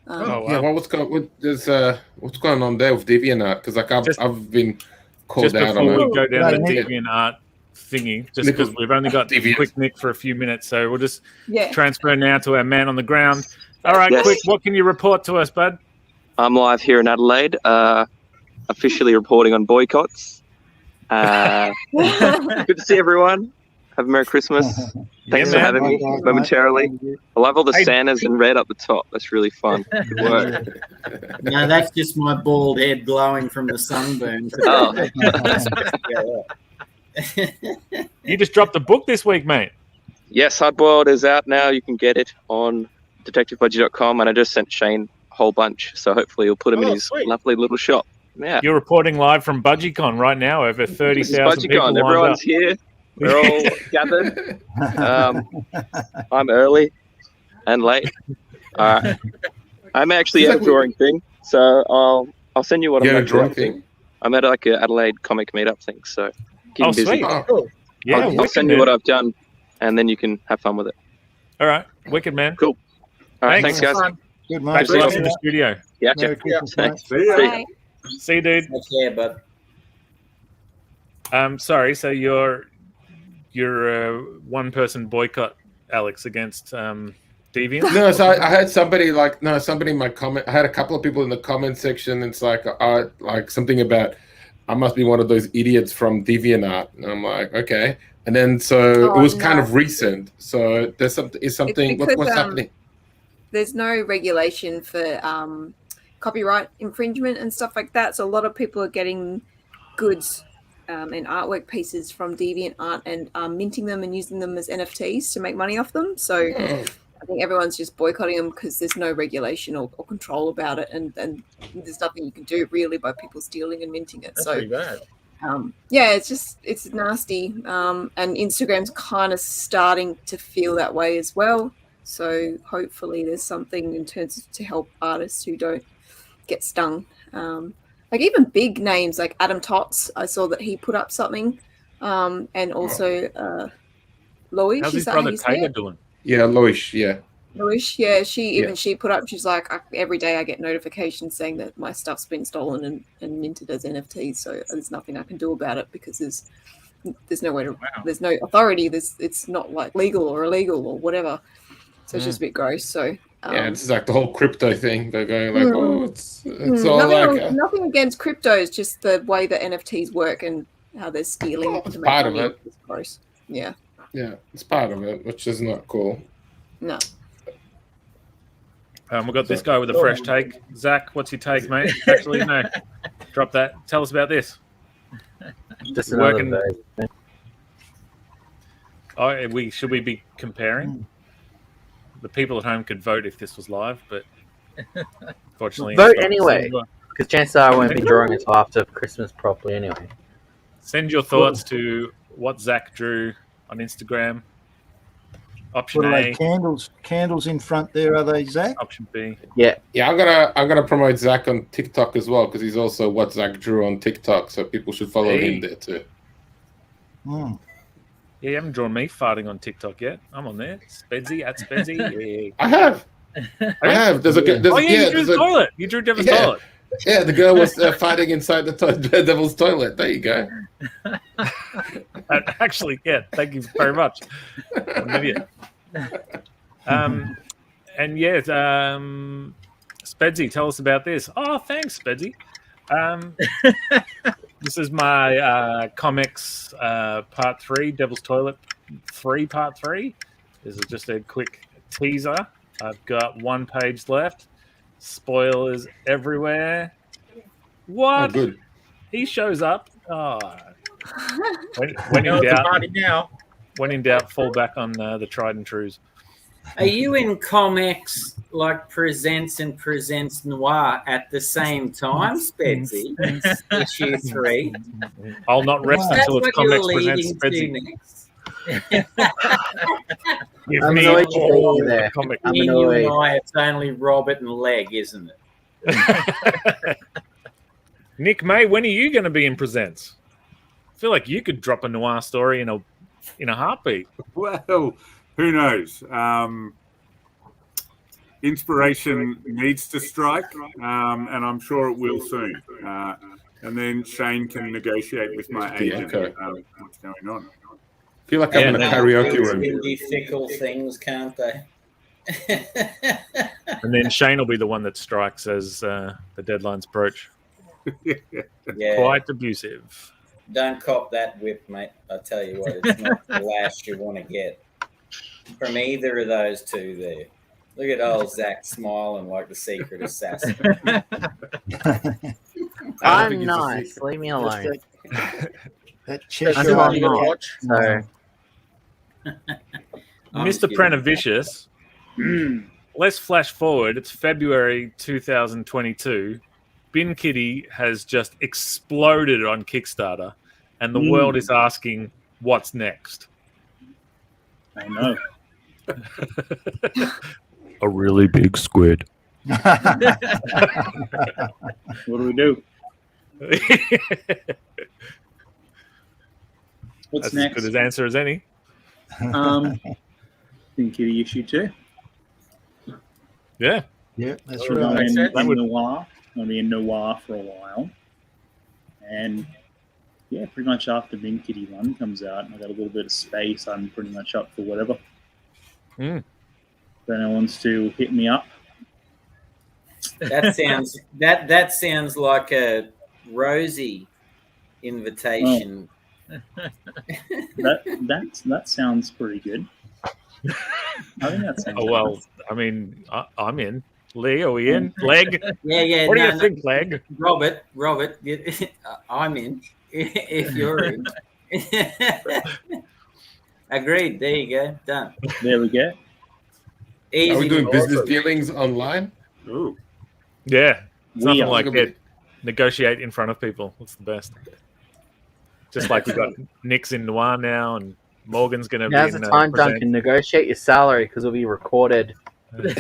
Yeah, well, what's going on there with DeviantArt? Because like I've been called Just out before on we it. go down the Yeah. DeviantArt thingy, just Nick, because we've only got Deviant. quick Nick for a few minutes, so we'll just yeah. transfer now to our man on the ground. All right, Yes. quick, what can you report to us, bud? I'm live here in Adelaide, officially reporting on boycotts. Good to see everyone. Have a Merry Christmas. Thanks for man. having me momentarily. I love all the Hey. Santas in red up the top. That's really fun. Good work. No, that's just my bald head glowing from the sunburn. Oh. You just dropped a book this week, mate. Yes, Hardboiled is out now. You can get it on detectivebudgie.com, and I just sent Shane a whole bunch, so hopefully he'll put them in his sweet. lovely little shop. Yeah. You're reporting live from BudgieCon right now. Over 30,000 people BudgieCon, lined everyone's up. here. We're all gathered. I'm early and late. All right. I'm actually at a drawing thing, so I'll send you what I'm Yeah, a actually drawing up to. thing. I'm at like a Adelaide comic meetup thing, so keep Oh, busy. sweet. Oh, Yeah, I'll wicked, send you man. what I've done, and then you can have fun with it. All right, wicked, man. Cool. All right, thanks, guys. Good, mate. Thanks for us in the studio. Yeah, Merry check. Christmas, Thanks. mate. See ya. Bye. See you, dude. Yeah, but Sorry, so you're one person boycott, Alex, against Deviant? No, so I had somebody somebody in my comment. I had a couple of people in the comment section. It's like something about I must be one of those idiots from DeviantArt, and I'm like, okay. And then so it was kind of recent. So there's something. Is something because, what's happening? There's no regulation for copyright infringement and stuff like that. So a lot of people are getting goods and artwork pieces from DeviantArt and minting them and using them as NFTs to make money off them. So I think everyone's just boycotting them because there's no regulation or control about it, and there's nothing you can do really by people stealing and minting it. that's So pretty bad. yeah, it's nasty. And Instagram's kind of starting to feel that way as well. So hopefully there's something in terms of to help artists who don't get stung. Like even big names like Adam Tots, I saw that he put up something. And also Loish. How's is his that how brother you say Taylor it? doing? Yeah, Loish. Yeah. Loish, yeah, she put up, she's like, every day I get notifications saying that my stuff's been stolen and minted as NFTs, so there's nothing I can do about it because there's no way to, there's no authority, it's not like legal or illegal or whatever. So it's just a bit gross. So yeah, it's like the whole crypto thing. They're going like, oh, it's all like nothing against cryptos, just the way that NFTs work and how they're stealing to make part of money. it. It's gross. Yeah. Yeah, it's part of it, which is not cool. No. We've got this guy with a fresh take. Zach, what's your take, mate? Actually, no. Drop that. Tell us about this. Just another Working. version. Oh, should we be comparing? The people at home could vote if this was live, but unfortunately, Vote it's not. anyway, because chances are I won't be drawing until after Christmas properly anyway. Send your thoughts to what Zach drew on Instagram. Option What are A, they? Candles in front there, are they, Zach? option B. Yeah. Yeah, I'm gonna promote Zach on TikTok as well because he's also what Zach drew on TikTok, so people should follow him there too. Mm. Yeah, you haven't drawn me farting on TikTok yet. I'm on there. Spedsy at Spedsy. Yeah. I have. There's a Oh yeah, you drew the toilet. You drew Devin's toilet. Yeah, the girl was fighting inside the devil's toilet. There you go. Actually, yeah. Thank you very much. I'm an idiot. And yeah, Spedsy, tell us about this. Oh, thanks, Spedsy. This is my ComX Part 3, Devil's Toilet 3, Part 3. This is just a quick teaser. I've got 1 page left. Spoilers everywhere. What? Oh, good. He shows up. Oh. When in doubt, when in doubt, fall back on the tried and trues. Are you in ComX like presents and presents noir at the same time, Spedsy? Issue 3. I'll not rest That's until it's what you're ComX presents leading Spedsy. to next. I'm annoyed to be there. I'm In you and annoyed. I, it's only Robert and Leg, isn't it? Nick May, when are you going to be in presents? I feel like you could drop a noir story in a heartbeat. Well, who knows? Inspiration needs to strike, and I'm sure it will soon. And then Shane can negotiate with my agent what's going on. I feel like I'm in a karaoke room. Windy, fickle things, can't they? And then Shane will be the one that strikes as the deadlines approach. Yeah. Quite abusive. Don't cop that whip, mate. I tell you what, it's not the lash you want to get from either of those two there. Look at old Zach smiling like the secret assassin. I'm nice. Leave me alone. That Until I'm not. So. Mr. Pranavicius, let's flash forward. It's February 2022. Bin Kitty has just exploded on Kickstarter, and the world is asking, what's next? I know. A really big squid. What do we do? What's That's next? as good an answer as any. Bin Kitty issue 2. Yeah. Yeah, that's We're right. going in noir. Going to be in noir for a while. And yeah, pretty much after Bin Kitty 1 comes out, and I got a little bit of space, I'm pretty much up for whatever. If anyone wants to hit me up. That sounds like a rosy invitation. That sounds pretty good. I think that sounds well, I mean, I'm in. Lee, are we in? Leg? Yeah. What do you think, Leg? Robert, I'm in. If you're in. Agreed. There you go. Done. There we go. Easy. Are we doing business dealings online? Ooh. Yeah. It's We nothing are. like it. Negotiate in front of people. That's the best. Just like we've got Nick's in noir now, and Morgan's going to be Now's in the time, present. Duncan. Negotiate your salary because it'll be recorded. We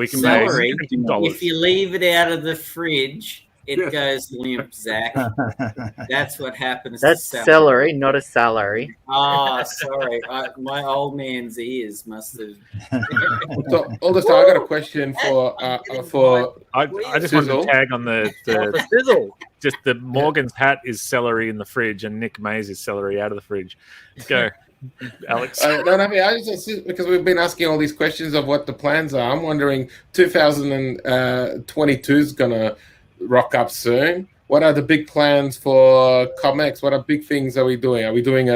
can Celery, pay $60. if you leave it out of the fridge, it goes limp, Zach. That's what happens. That's to celery, not a salary. Oh, sorry. My old man's ears must have. So, Alderstar, I got a question for I just wanted Sizzle. to tag on the Sizzle. just the Morgan's hat is celery in the fridge, and Nick Mays is celery out of the fridge. Let's go, Alex. I just because we've been asking all these questions of what the plans are. I'm wondering 2022 is gonna rock up soon. What are the big plans for ComX? What are big things are we doing? Are we doing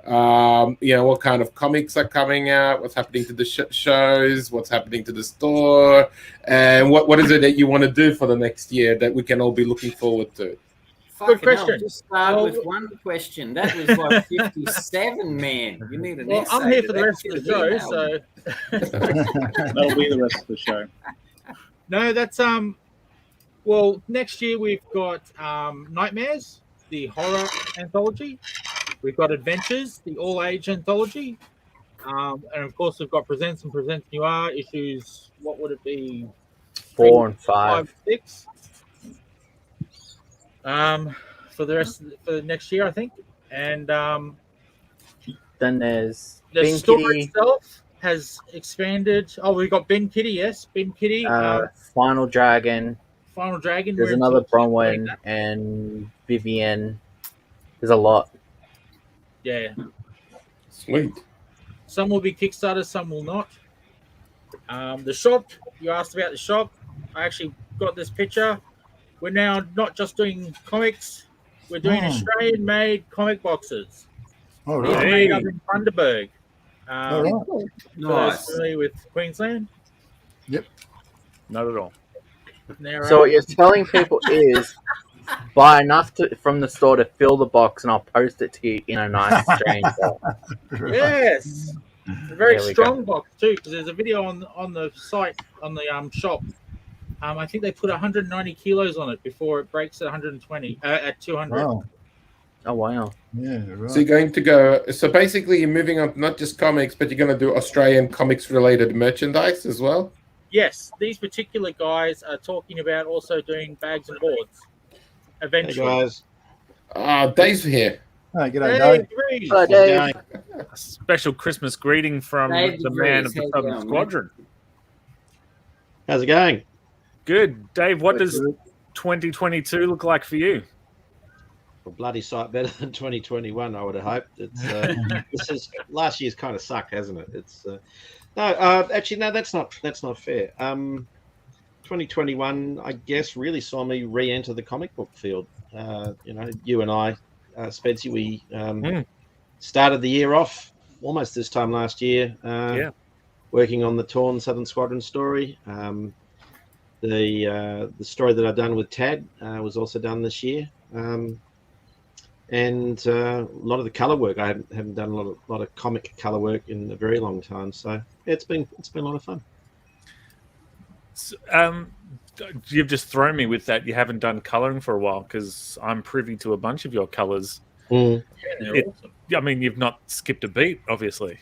what kind of comics are coming out? What's happening to the shows? What's happening to the store? And what is it that you want to do for the next year that we can all be looking forward to? Good question. Just start with one question. That was like 57, man. You need an essay. I'm here to for the that. rest of the show, so That'll be the rest of the show. no, that's Well, next year we've got Nightmares, the horror anthology. We've got Adventures, the all-age anthology, and of course we've got Presents and Presents Noir issues. What would it be? 4 and 5. 6. For the rest for next year, I think. And Then there's the Bin story Kitty. itself has expanded. Oh, we got Ben Kitty, yes, Ben Kitty. Final Dragon. Final Dragon. There's we're in another talks about Bronwyn that. and Vivienne. There's a lot. Yeah. Sweet. Some will be Kickstarter, some will not. The shop, you asked about the shop. I actually got this picture. We're now not just doing comics, we're doing Australian-made comic boxes. All These are right. made up in Bundaberg. All right. For Nice. those familiar with Queensland? Yep. Not at all. So what you're telling people is buy enough from the store to fill the box, and I'll post it to you in a nice strange box. Yes. A very There we strong box too, because there's a video on the site, on the shop. I think they put 190 kilos on it before it breaks at 120, at 200. Wow. Oh wow. Yeah, right. So you're going to go. So basically, you're moving on not just comics, but you're going to do Australian comics related merchandise as well. Yes, these particular guys are talking about also doing bags and boards. Eventually. Hey guys. Dave's here. Hey, g'day, Hey, Dave. Reece. Hello, Dave. A special Christmas greeting from Dave the man of Reece, the how you Southern going, Squadron. How's it going? Good. Dave, what does 2022 look like for you? A bloody sight better than 2021, I would have hoped. It's last year's kind of sucked, hasn't it? It's actually no, that's not fair. 2021, I guess, really saw me re-enter the comic book field. You and I, Spency, we started the year off almost this time last year. Working on the Torn Southern Squadron story. The story that I've done with Tad was also done this year. And a lot of the color work. I haven't done a lot of comic color work in a very long time. So it's been a lot of fun. So, you've just thrown me with that. You haven't done coloring for a while, because I'm privy to a bunch of your colors. They're awesome. I mean, you've not skipped a beat, obviously.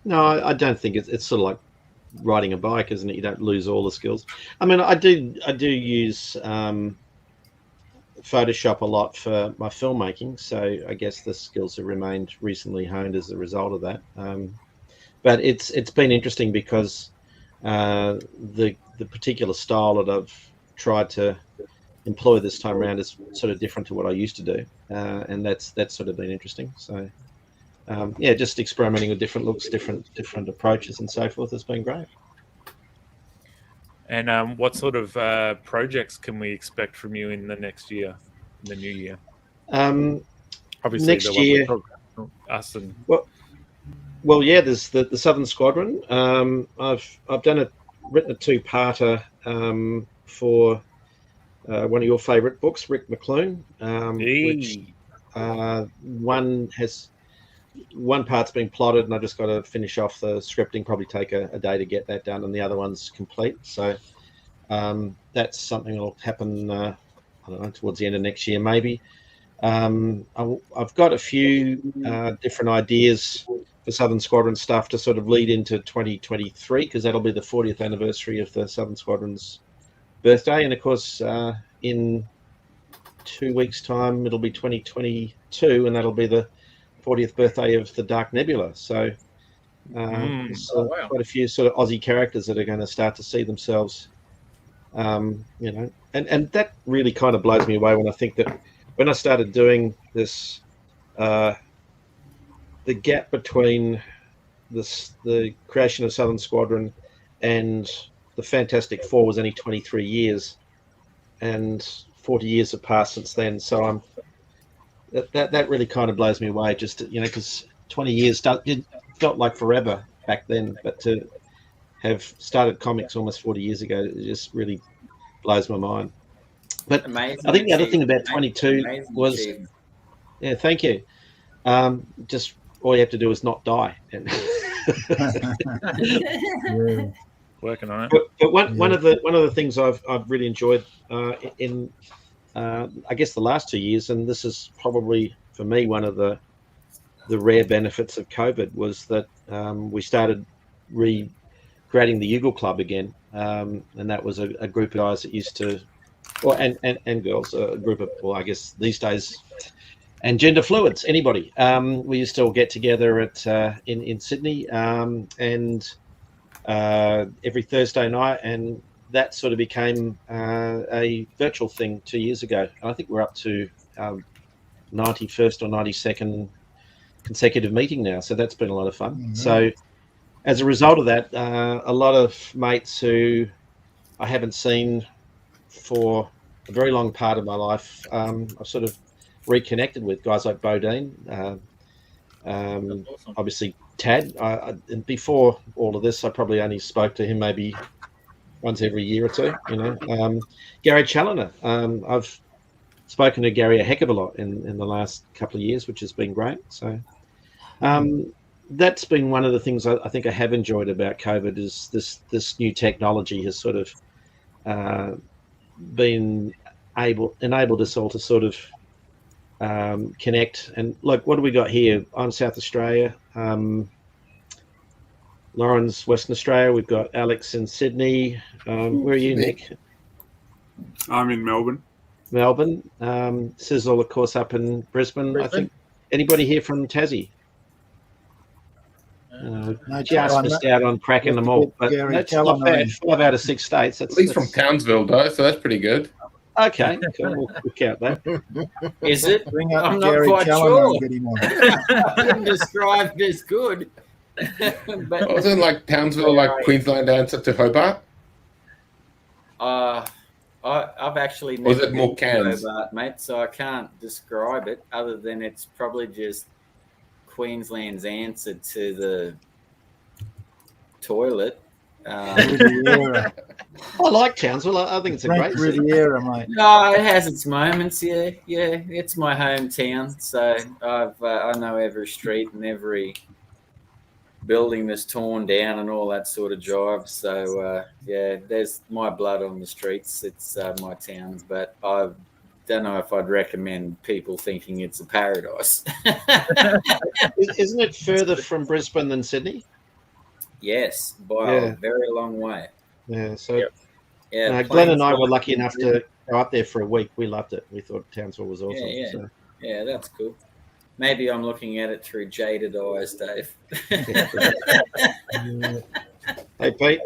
No, I don't think it's sort of like riding a bike, isn't it? You don't lose all the skills. I mean, I do use Photoshop a lot for my filmmaking, so I guess the skills have remained recently honed as a result of that. But it's been interesting because the particular style that I've tried to employ this time around is sort of different to what I used to do, and that's sort of been interesting. So just experimenting with different looks, different approaches, and so forth has been great. And what sort of projects can we expect from you in the next year, in the new year? Obviously, Next year, us and well, yeah. There's the Southern Squadron. I've written a two-parter for one of your favourite books, Rick McClune, which one part's been plotted, and I just got to finish off the scripting. Probably take a day to get that done, and the other one's complete. So that's something that'll happen. I don't know, towards the end of next year, maybe. I've got a few different ideas for Southern Squadron stuff to sort of lead into 2023, because that'll be the 40th anniversary of the Southern Squadron's birthday, and of course, in 2 weeks' time, it'll be 2022, and that'll be the 40th birthday of the Dark Nebula. So there's quite a few sort of Aussie characters that are going to start to see themselves, and that really kind of blows me away when I think that when I started doing this, the gap between the creation of Southern Squadron and the Fantastic Four was only 23 years, and 40 years have passed since then. So that really kind of blows me away, just because 20 years felt like forever back then, but to have started comics almost 40 years ago, it just really blows my mind. But Amazing I think the other thing about 22 was, achievement. yeah, thank you. Just all you have to do is not die. Working on it. But one of the things I've really enjoyed in I guess the last 2 years, and this is probably for me one of the rare benefits of COVID, was that we started creating the Eagle Club again, and that was a group of guys that used to, and girls, a group of, well, I guess these days and gender fluids. Anybody? We used to all get together at in Sydney, and every Thursday night, and that sort of became a virtual thing 2 years ago. And I think we're up to 91st or 92nd consecutive meeting now. So that's been a lot of fun. Mm-hmm. So as a result of that, a lot of mates who I haven't seen for a very long part of my life, I've sort of reconnected with guys like Bodine, Awesome. obviously Tad. And before all of this, I probably only spoke to him maybe once every year or two. Gary Challoner. I've spoken to Gary a heck of a lot in the last couple of years, which has been great. So that's been one of the things I think I have enjoyed about COVID is this new technology has sort of been enabled us all to sort of connect. And look, what do we got here? I'm South Australia. Lauren's Western Australia. We've got Alex in Sydney. Where are you, Nick? I'm in Melbourne. Melbourne. Sizzle, of course, up in Brisbane. I think. Anybody here from Tassie? Just missed out on cracking them all. But that's not bad. 5 out of 6 states. At least from Townsville, though, so that's pretty good. Okay, cool. We'll count that. Is it? Bring up I'm Gary not quite Challoner sure. and get him on. Wouldn't describe as good. But Wasn't like Townsville, like Queensland answer to Hobart? I've actually Or is never it more been to Cairns? Hobart, mate, so I can't describe it other than it's probably just Queensland's answer to the toilet. Riviera. I like Townsville. I think it's a great city. Riviera, mate. No, it has its moments. Yeah. It's my hometown, so I know every street and every building that's torn down and all that sort of jive. So there's my blood on the streets. It's my town, but I don't know if I'd recommend people thinking it's a paradise. Isn't it further from Brisbane than Sydney? Yes, by a very long way. Yeah, so planes Glenn and I were flying lucky enough through. to go up there for a week. We loved it. We thought Townsville was awesome. Yeah. So. Yeah, that's cool. Maybe I'm looking at it through jaded eyes, Dave. Hey, Pete.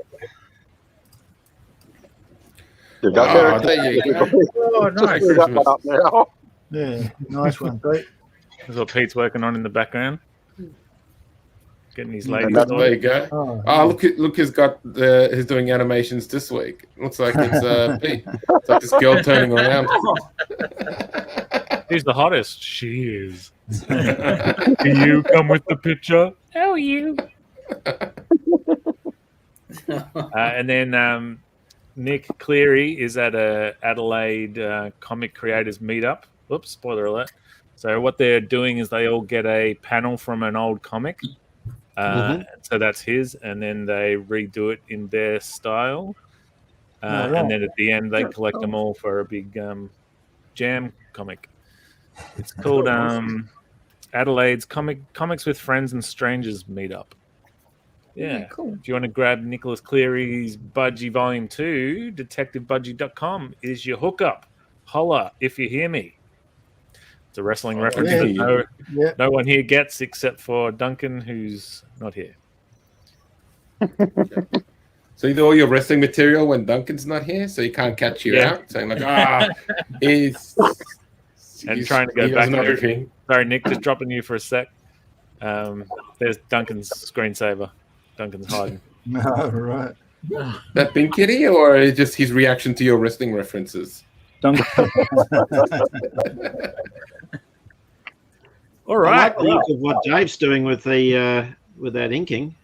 You got there you go. Oh, nice. Just that one up now. Yeah, nice one, Pete. That's what Pete's working on in the background. Getting his ladies. There you go. Oh, look, he's doing animations this week. Looks like it's Pete. It's like this girl turning around. Who's the hottest? She is. Can you come with the picture? How are you? And then Nick Cleary is at a Adelaide comic creators meetup. Oops, spoiler alert. So what they're doing is they all get a panel from an old comic. So that's his, and then they redo it in their style. And then at the end, they collect them all for a big jam comic. It's called Adelaide's Comics with Friends and Strangers Meetup. Yeah, cool. If you want to grab Nicholas Cleary's Budgie Volume 2, DetectiveBudgie.com is your hookup. Holla if you hear me. It's a wrestling reference that no one here gets except for Duncan, who's not here. So you do all your wrestling material when Duncan's not here, so he can't catch you out, saying like, he's trying to go he back. doesn't know everything. Sorry, Nick, just dropping you for a sec. There's Duncan's screensaver. Duncan's hiding. Right. That Pink Kitty, or is just his reaction to your wrestling references? Duncan. All right. I like the look of what Dave's doing with the with that inking.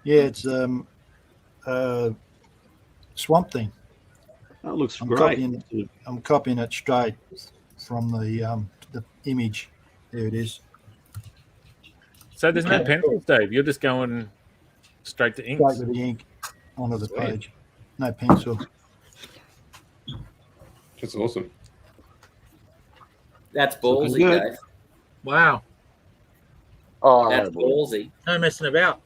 Yeah, it's Swamp Thing. That looks great. I'm copying it straight from the image. There it is. So there's no pencils, Dave. You're just going straight to ink. Straight with the ink onto the page. No pencil. That's awesome. That's ballsy, good. Dave. Wow. Oh, That's ballsy. No messing about.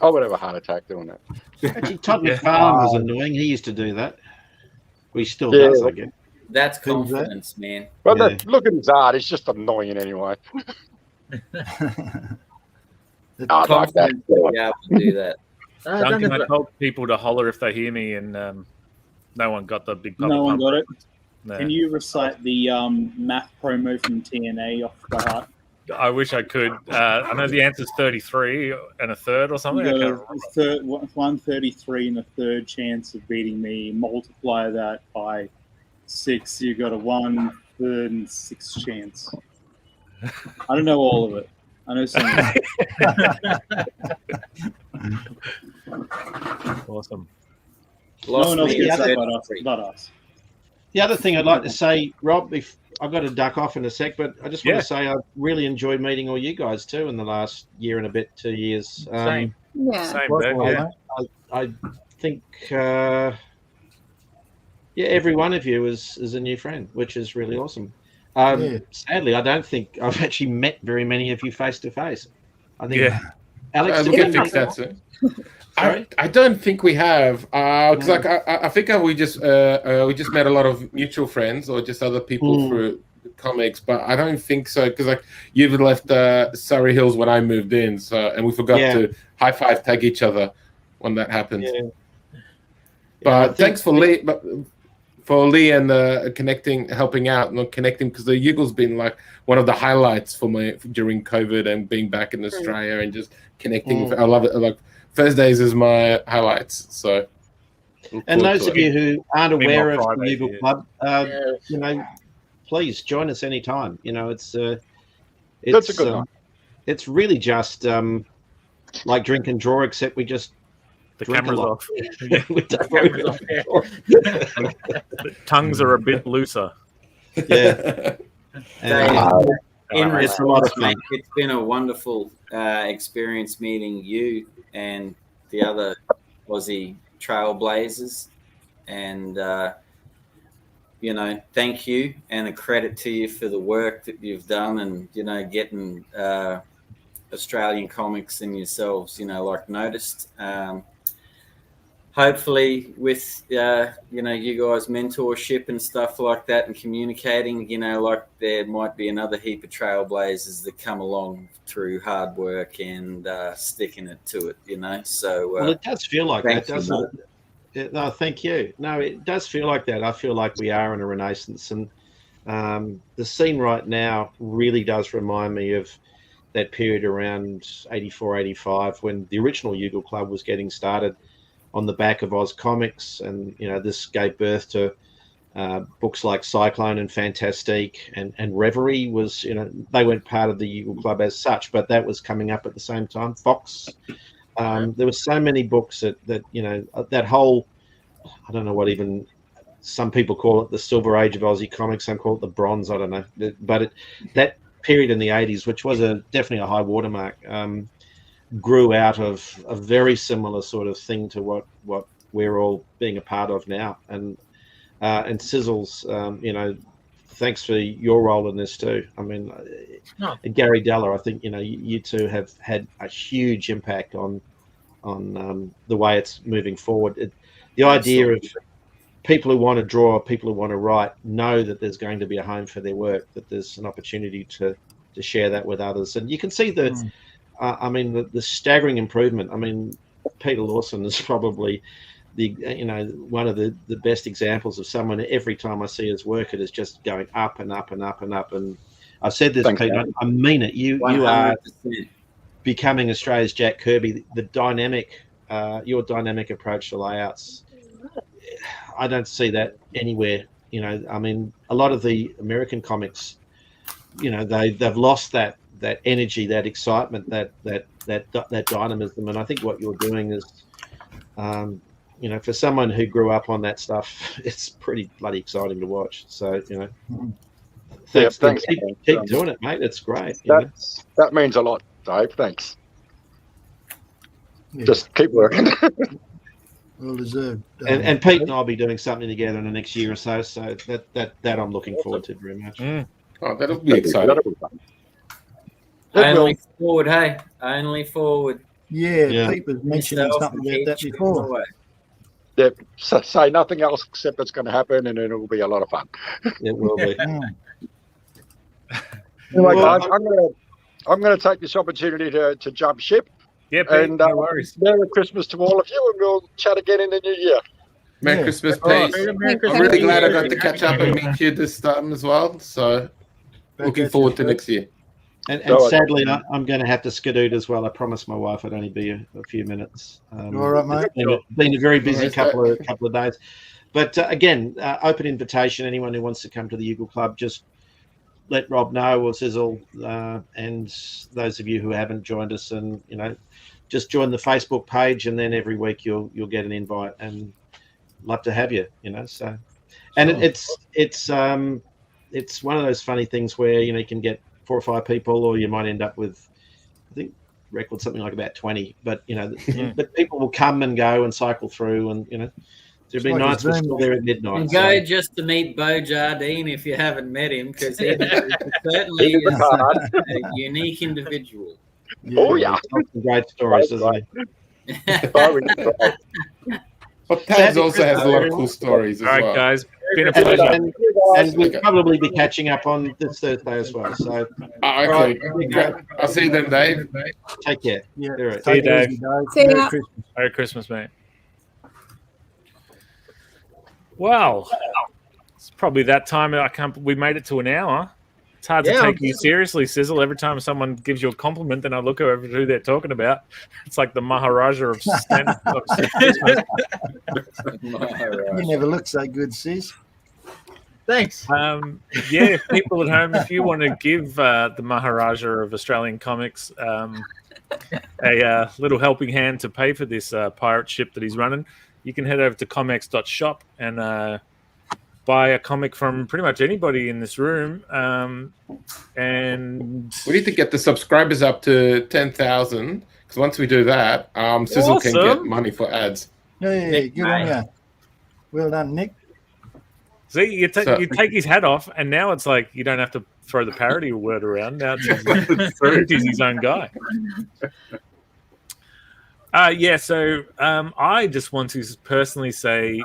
I would have a heart attack doing that. Actually, Todd McFarlane was annoying. He used to do that. He still does, I guess. That's Who's that? confidence, man. But Yeah. look at his art. It's just annoying anyway. I like that. Confidence to be able to do that. Duncan, I told people to holler if they hear me, and no one got the big Papa No one Pump got it. reference. No. Can you recite the math promo from TNA off by heart? I wish I could. I know the answer's 33 and a third or something. I You can't got a third, 133 and a third chance of beating me. Multiply that by 6. You got a 1/3 and 6 chance. I don't know all of it. I know some. Awesome. No one else gets that but us. The other thing I'd like to say, Rob, if I've got to duck off in a sec, but I just want Yeah. to say I've really enjoyed meeting all you guys too in the last year and a bit, 2 years. Same. Yeah. Same, Dave, yeah. I think, every one of you is a new friend, which is really awesome. Sadly, I don't think I've actually met very many of you face to face. I think, Alex, we can fix that soon. I don't think we have, because I think we just met a lot of mutual friends or just other people through comics, but I don't think so because you've left Surrey Hills when I moved in, and we forgot to high five tag each other when that happened. Yeah. But thanks for Lee, and helping out, not connecting, because the Yuggle's been like one of the highlights for me during COVID and being back in Australia and just connecting. I love it. Like Thursdays is my highlights. So, and those of you who aren't aware of the Friday, Eagle Club, please join us anytime. That's a good one. It's really just like drink and draw, except we just the drink camera's a lot. off. The tongues are a bit looser. Yeah. It's a lot of fun. It's been a wonderful experience meeting you and the other Aussie trailblazers, and thank you and a credit to you for the work that you've done, and getting Australian comics and yourselves noticed. Hopefully with you guys mentorship and stuff like that and communicating, there might be another heap of trailblazers that come along through hard work and sticking it to it, so well, it does feel like that, doesn't it? No, thank you. No, it does feel like that. I feel like we are in a renaissance, and the scene right now really does remind me of that period around 84, 85 when the original Yugle Club was getting started on the back of Oz Comics, and this gave birth to books like Cyclone and Fantastique, and Reverie was, they weren't part of the Yugle Club as such, but that was coming up at the same time. Fox, there were so many books that that whole, I don't know what even some people call it, the silver age of Aussie comics, some call it the bronze, I don't know, but that period in the 80s, which was definitely a high watermark, grew out of a very similar sort of thing to what we're all being a part of now. And Sizzles, thanks for your role in this too. I mean, and Gary Della, I think you two have had a huge impact on the way it's moving forward. The idea of people who want to draw, people who want to write, know that there's going to be a home for their work, that there's an opportunity to share that with others, and you can see the staggering improvement. I mean, Peter Lawson is probably one of the best examples of someone. Every time I see his work, it is just going up and up and up and up. And I've said this, Peter, I mean it. You 100%. are becoming Australia's Jack Kirby. The dynamic, your dynamic approach to layouts, I don't see that anywhere. I mean, a lot of the American comics, they've lost that energy, that excitement, that dynamism, and I think what you're doing is, for someone who grew up on that stuff, it's pretty bloody exciting to watch. So thanks. Keep doing it, mate. It's great. That means a lot, Dave. Thanks. Yeah. Just keep working. Well deserved. And Pete and I'll be doing something together in the next year or so. So that I'm looking forward to very much. Oh, that'll be exciting. Only forward, hey. Only forward. Yeah, Pete was mentioning something about that before. yeah, say nothing else except it's going to happen, and it will be a lot of fun. It will be. Anyway, guys, I'm going to take this opportunity to jump ship. Yeah, and no worries. Merry Christmas to all of you, and we'll chat again in the new year. Merry Christmas, All Pete. right. I'm really glad I got to catch up and meet you this time as well. So, looking forward to next year. And sadly, I'm going to have to skedoot as well. I promised my wife I'd only be a few minutes. All right, mate. Been a very busy couple of days. But again, open invitation. Anyone who wants to come to the Eagle Club, just let Rob know, or Sizzle, and those of you who haven't joined us, and just join the Facebook page, and then every week you'll get an invite, and love to have you. So, and it's one of those funny things where you can get 4 or 5 people, or you might end up with, I think, record something like about 20. But but people will come and go and cycle through, and there'll be nights we're still there at midnight. And go just to meet Bo Jardine if you haven't met him, because he certainly is a unique individual. Oh yeah, some great stories, doesn't he? But Tabs also has a lot of cool stories as All right, well. guys. Been a pleasure. And we'll probably be catching up on this Thursday as well. So, okay. I'll see you then, Dave. Take care. Yeah. All right. See you, Dave. See ya. Merry Christmas. Merry Christmas, mate. Wow. It's probably that time. We made it to an hour. It's hard to take you seriously, Sizzle. Every time someone gives you a compliment, then I look over who they're talking about. It's like the Maharaja of stand-up. You never look so good, sis. Thanks. Yeah, people at home, if you want to give the Maharaja of Australian comics a little helping hand to pay for this pirate ship that he's running, you can head over to ComX.shop and buy a comic from pretty much anybody in this room. And we need to get the subscribers up to 10,000, because once we do that, Sizzle can get money for ads. Yeah, good on you. Well done, Nick. See, you take his hat off, and now it's like you don't have to throw the parody word around. Now he's his own guy. So I just want to personally say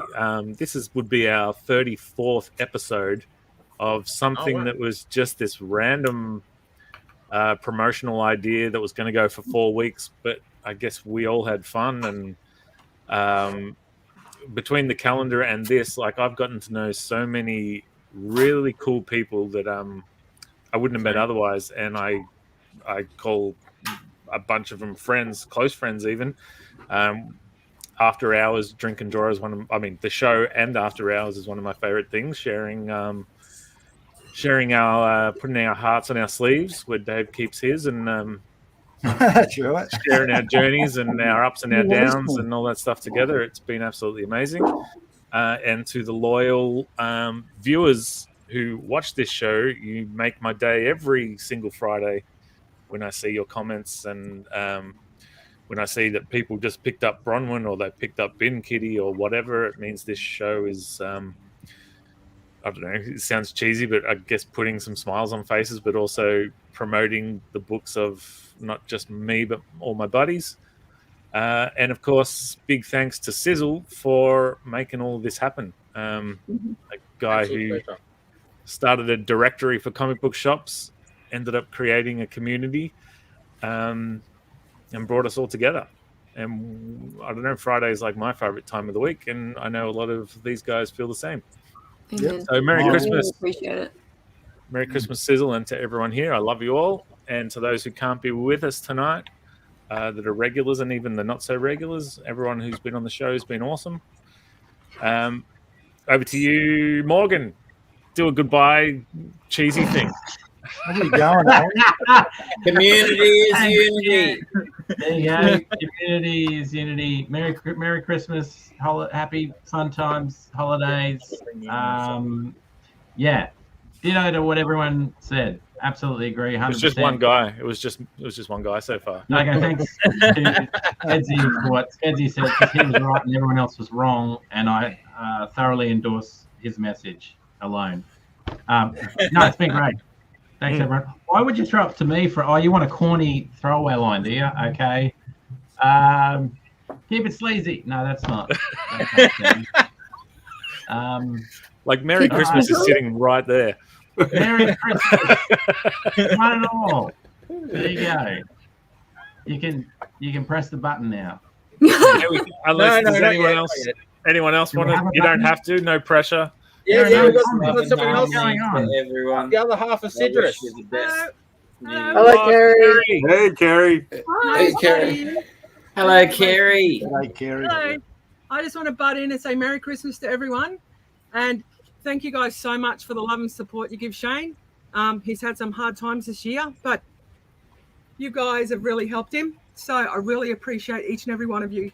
this would be our 34th episode of something that was just this random promotional idea that was going to go for 4 weeks, but I guess we all had fun, and between the calendar and this, like, I've gotten to know so many really cool people that I wouldn't have met otherwise, and I call a bunch of them friends, close friends even. After Hours Drink and Draw is the show and After Hours is one of my favorite things, sharing our putting our hearts on our sleeves where Dave keeps his, and That's right. sharing our journeys and our ups and our downs and all that stuff together. It's been absolutely amazing. And to the loyal viewers who watch this show, you make my day every single Friday when I see your comments, and when I see that people just picked up Bronwyn, or they picked up Bin Kitty, or whatever. It means this show is, I don't know, it sounds cheesy, but I guess putting some smiles on faces, but also promoting the books of not just me, but all my buddies. And of course, big thanks to Sizzle for making all this happen. A guy who started a directory for comic book shops, ended up creating a community, and brought us all together. And I don't know, Friday is like my favorite time of the week, and I know a lot of these guys feel the same. Amen. So Merry Christmas. Really appreciate it. Merry Christmas, Sizzle, and to everyone here. I love you all. And to those who can't be with us tonight, that are regulars and even the not so regulars, everyone who's been on the show has been awesome. Over to you, Morgan. Do a goodbye cheesy thing. Where are you going, Alan? Community is unity. There you go. Community is unity. Merry Christmas. Happy fun times, holidays. Yeah. Ditto to what everyone said. Absolutely agree. 100%. It was just one guy. It was just one guy so far. Okay, thanks to Skedsy for what Skedsy said, because he was right and everyone else was wrong, and I thoroughly endorse his message alone. No, it's been great. Thanks, everyone. Why would you throw it to me for, you want a corny throwaway line, do you? Okay. Keep it sleazy. No, that's not. Like Merry Christmas is sitting right there. Merry Christmas. One and all. There you go. You can press the button now. Unless does not anyone yet, else? not yet. Anyone else Do want we to? have a You don't button? have to. No pressure. Yeah, There we are got no something else. What's going on? Everyone. The other half of I wish Sidrus. you the best. Hello, Carrie. Hey, Carrie. Hey, Carrie. Hello, Carrie. Hey, Kerry. Hello. I just want to butt in and say Merry Christmas to everyone. And thank you guys so much for the love and support you give Shane. He's had some hard times this year, but you guys have really helped him. So I really appreciate each and every one of you.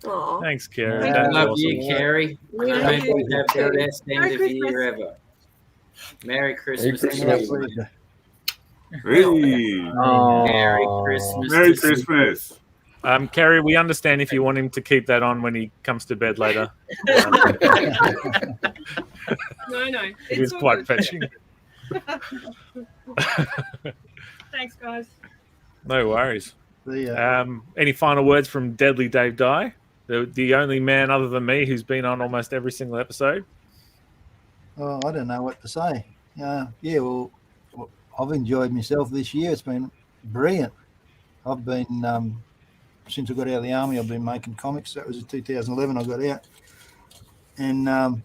Aw. Thanks, Carrie. Thank That's Love awesome. you, Carrie. We I love hope you. you have the best end Merry of Christmas. year ever. Merry Christmas. Merry to Christmas. everyone. Hey. Merry Christmas. Merry to Christmas. Carrie, we understand if you want him to keep that on when he comes to bed later. No. It is all quite good. fetching. Thanks, guys. No worries. The, Any final words from Deadly Dave Dye, the only man other than me who's been on almost every single episode? oh, I don't know what to say. Yeah, well, I've enjoyed myself this year. It's been brilliant. I've been, since I got out of the army, I've been making comics. That was in 2011 I got out. And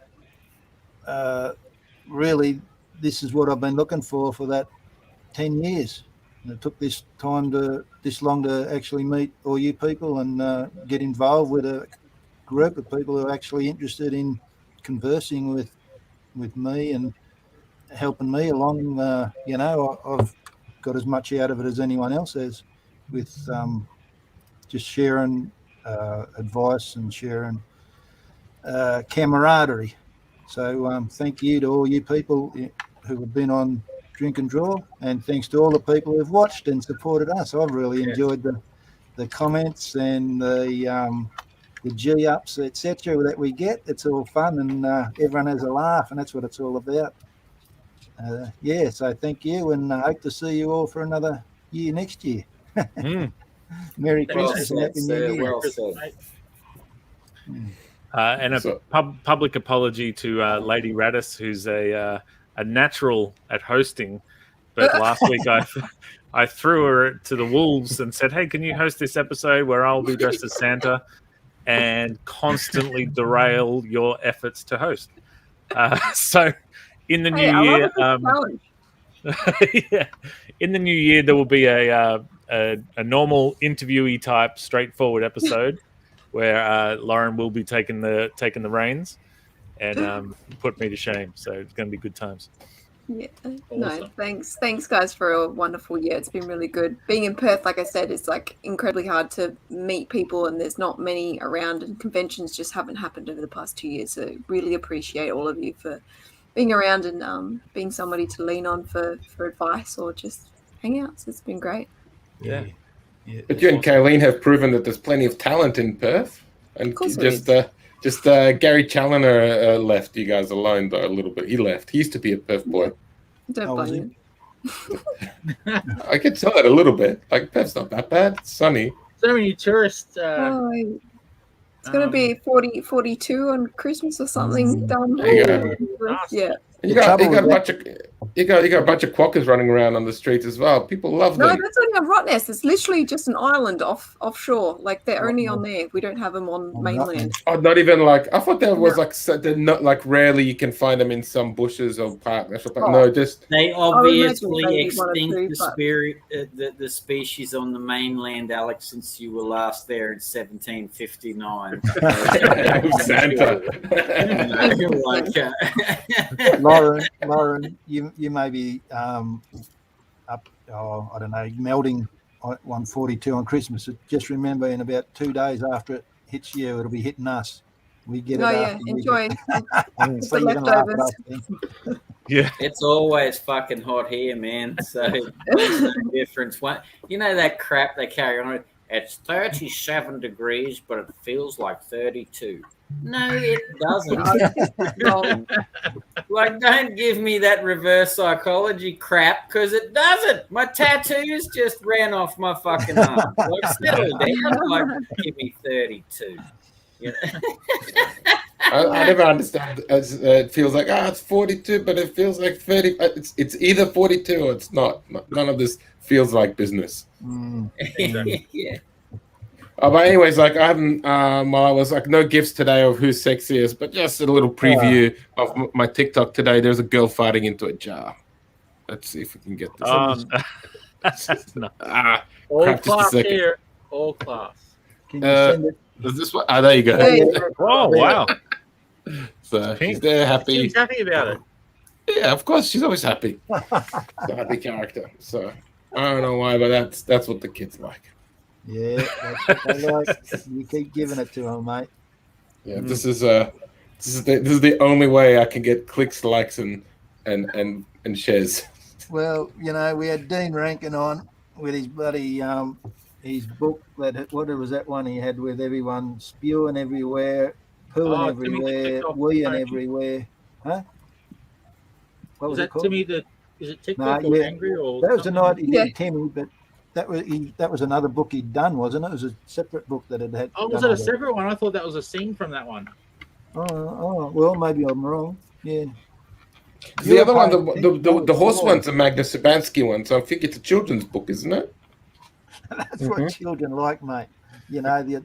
really, this is what I've been looking for that 10 years. And it took this long to actually meet all you people and get involved with a group of people who are actually interested in conversing with me and helping me along. I've got as much out of it as anyone else has, with just sharing advice and sharing camaraderie. So thank you to all you people who have been on Drink and Draw, and thanks to all the people who've watched and supported us. I've really enjoyed the comments and the G-ups, etc. that we get. It's all fun, and everyone has a laugh, and that's what it's all about. So thank you, and I hope to see you all for another year next year. Merry Christmas and Happy New Year. Well said. And a public apology to Lady Radis, who's a natural at hosting. But last week I threw her to the wolves and said, hey, can you host this episode where I'll be dressed as Santa, and constantly derail your efforts to host. So in the new year, in the new year, there will be a normal interviewee type, straightforward episode where Lauren will be taking the reins and put me to shame. So it's going to be good times. Yeah. Awesome. No, thanks guys for a wonderful year. It's been really good. Being in Perth, like I said, it's like incredibly hard to meet people, and there's not many around, and conventions just haven't happened over the past 2 years. So really appreciate all of you for being around and being somebody to lean on for advice or just hang out. So it's been great. Yeah. But you and Kayleen have proven that there's plenty of talent in Perth, and just Gary Challoner left you guys alone though a little bit. He left. He used to be a Perth boy. Don't blame I could tell it a little bit. Like Perth's not that bad. It's sunny. So many tourists. It's going to be 42 on Christmas or something. There you go. Yeah. You got a bunch of quackers running around on the streets as well. People love No, them. that's only on Rottnest. It's literally just an island offshore. Like they're only on there. We don't have them on mainland. Oh, not even like I thought there was not like rarely you can find them in some bushes or park. No, just They I obviously would imagine maybe one or extinct two, the but- spirit, the species on the mainland, Alex, since you were last there in 1759. Santa. Lauren, you may be up. I don't know, melding 142 on Christmas. Just remember, in about 2 days after it hits you, it'll be hitting us. We get it. Yeah, enjoy. So you're gonna laugh at us then. Yeah, it's always fucking hot here, man. So there's no difference. You know that crap they carry on. it's 37 degrees, but it feels like 32. No, it doesn't. Like, don't give me that reverse psychology crap, because it doesn't. My tattoos just ran off my fucking arm. Like, settle down. Like, give me 32. You know? I never understand. It feels like it's 42, but it feels like 30. It's either 42 or it's not. None of this feels like business. Yeah. But anyways, like I haven't. Well, I was like no gifts today of who's sexiest, but just a little preview of my TikTok today. There's a girl fighting into a jar. Let's see if we can get this. All crap, just a class second. here. All class. Can you send it? Is this what? There you go. Oh wow! So she's there, happy. She's happy about it. Yeah, of course, she's always happy. She's a happy character. So I don't know why, but that's what the kids like. Yeah, that's what they like. You keep giving it to them, mate. Yeah, this is the only way I can get clicks, likes, and shares. Well, you know, we had Dean Rankin on with his bloody his book. What was that one he had with everyone spewing everywhere, pooing everywhere, weeing everywhere, huh? What was it called? Timmy the is it TikTok or Angry or that was the night he did Yeah. Timmy, but that was another book he'd done, wasn't it? It was a separate book that had. Oh, was it a separate one? I thought that was a scene from that one. Oh, well, maybe I'm wrong. Yeah. The other one, the horse one's a Magnus Sabansky one, so I think it's a children's book, isn't it? That's what children like, mate. You know, the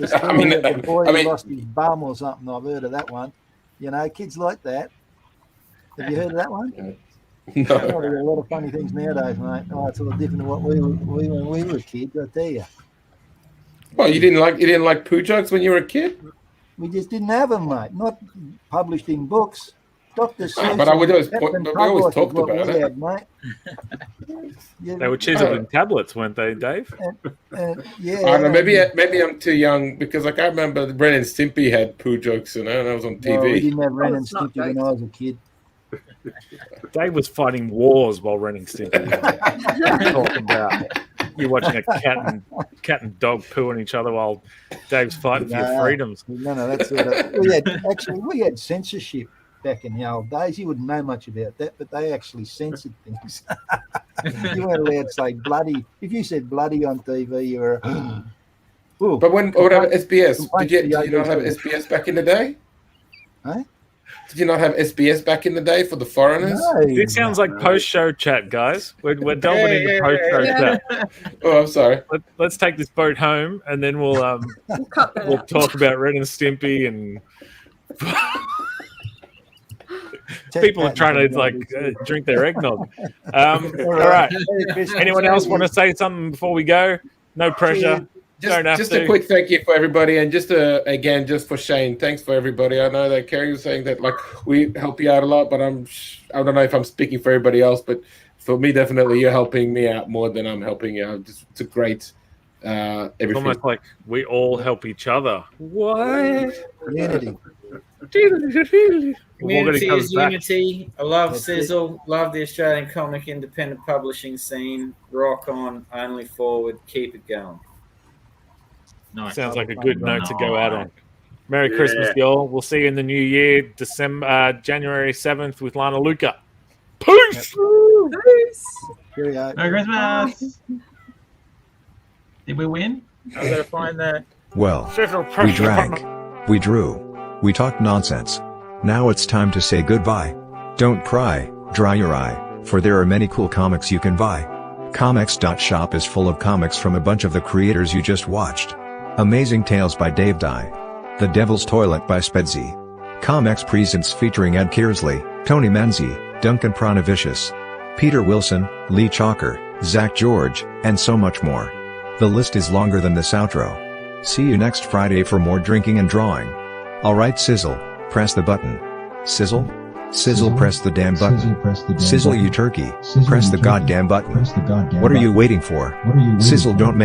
story of the boy who lost his bum or something. I've heard of that one. You know, kids like that. Have you heard of that one? No. Oh, there are a lot of funny things nowadays, mate. Oh, it's a lot different to what we when we were kids, I tell you. Well, you didn't like poo jokes when you were a kid? We just didn't have them, mate. Not published in books. Dr. Seuss. But we always talked what about we it. had, mate. They were chiseled in tablets, weren't they, Dave? Yeah. I don't know. Maybe I'm too young because like I remember Ren and Stimpy had poo jokes, and that was on TV. No, we didn't have Ren and Stimpy when I was a kid. Dave was fighting wars while running Stimpy. Talking about you watching a cat and dog pooing each other while Dave's fighting for your freedoms. None of that sort of. We had censorship back in the old days. You wouldn't know much about that, but they actually censored things. You weren't allowed to say bloody. If you said bloody on TV, you were. But what about SBS? Did you not have SBS back in the day? Huh? Did you not have SBS back in the day for the foreigners? No. This sounds like post-show chat, guys. We're delving into post-show chat. Oh, I'm sorry. Let's take this boat home, and then we'll talk about Ren and Stimpy and people are trying to drink their eggnog. All right. Anyone else want to say something before we go? No pressure. Just a quick thank you for everybody, and just for Shane, thanks for everybody. I know that Kerry was saying that like we help you out a lot, but I don't know if I'm speaking for everybody else, but for me, definitely you're helping me out more than I'm helping you out. It's a great everything. It's almost like we all help each other. What? Community. Community is unity. I love Sizzle. Love the Australian comic independent publishing scene. Rock on. Only forward. Keep it going. Nice. Sounds like a good note to go out on. Merry Christmas, y'all. We'll see you in the new year, January 7th with Lana Luca. Peace! Merry Christmas! Did we win? I gotta find that. Well, we drank, we drew, we talked nonsense. Now it's time to say goodbye. Don't cry, dry your eye, for there are many cool comics you can buy. ComX.shop is full of comics from a bunch of the creators you just watched. Amazing Tales by Dave Dye. The Devil's Toilet by Spedsy. ComX Presents featuring Ed Kearsley, Tony Manzi, Duncan Pranavicius, Peter Wilson, Lee Chalker, Zach George, and so much more. The list is longer than this outro. See you next Friday for more drinking and drawing. Alright Sizzle, press the button. Sizzle? Sizzle, press the damn button. Sizzle you turkey, press the goddamn button. What are you waiting for? Sizzle, don't make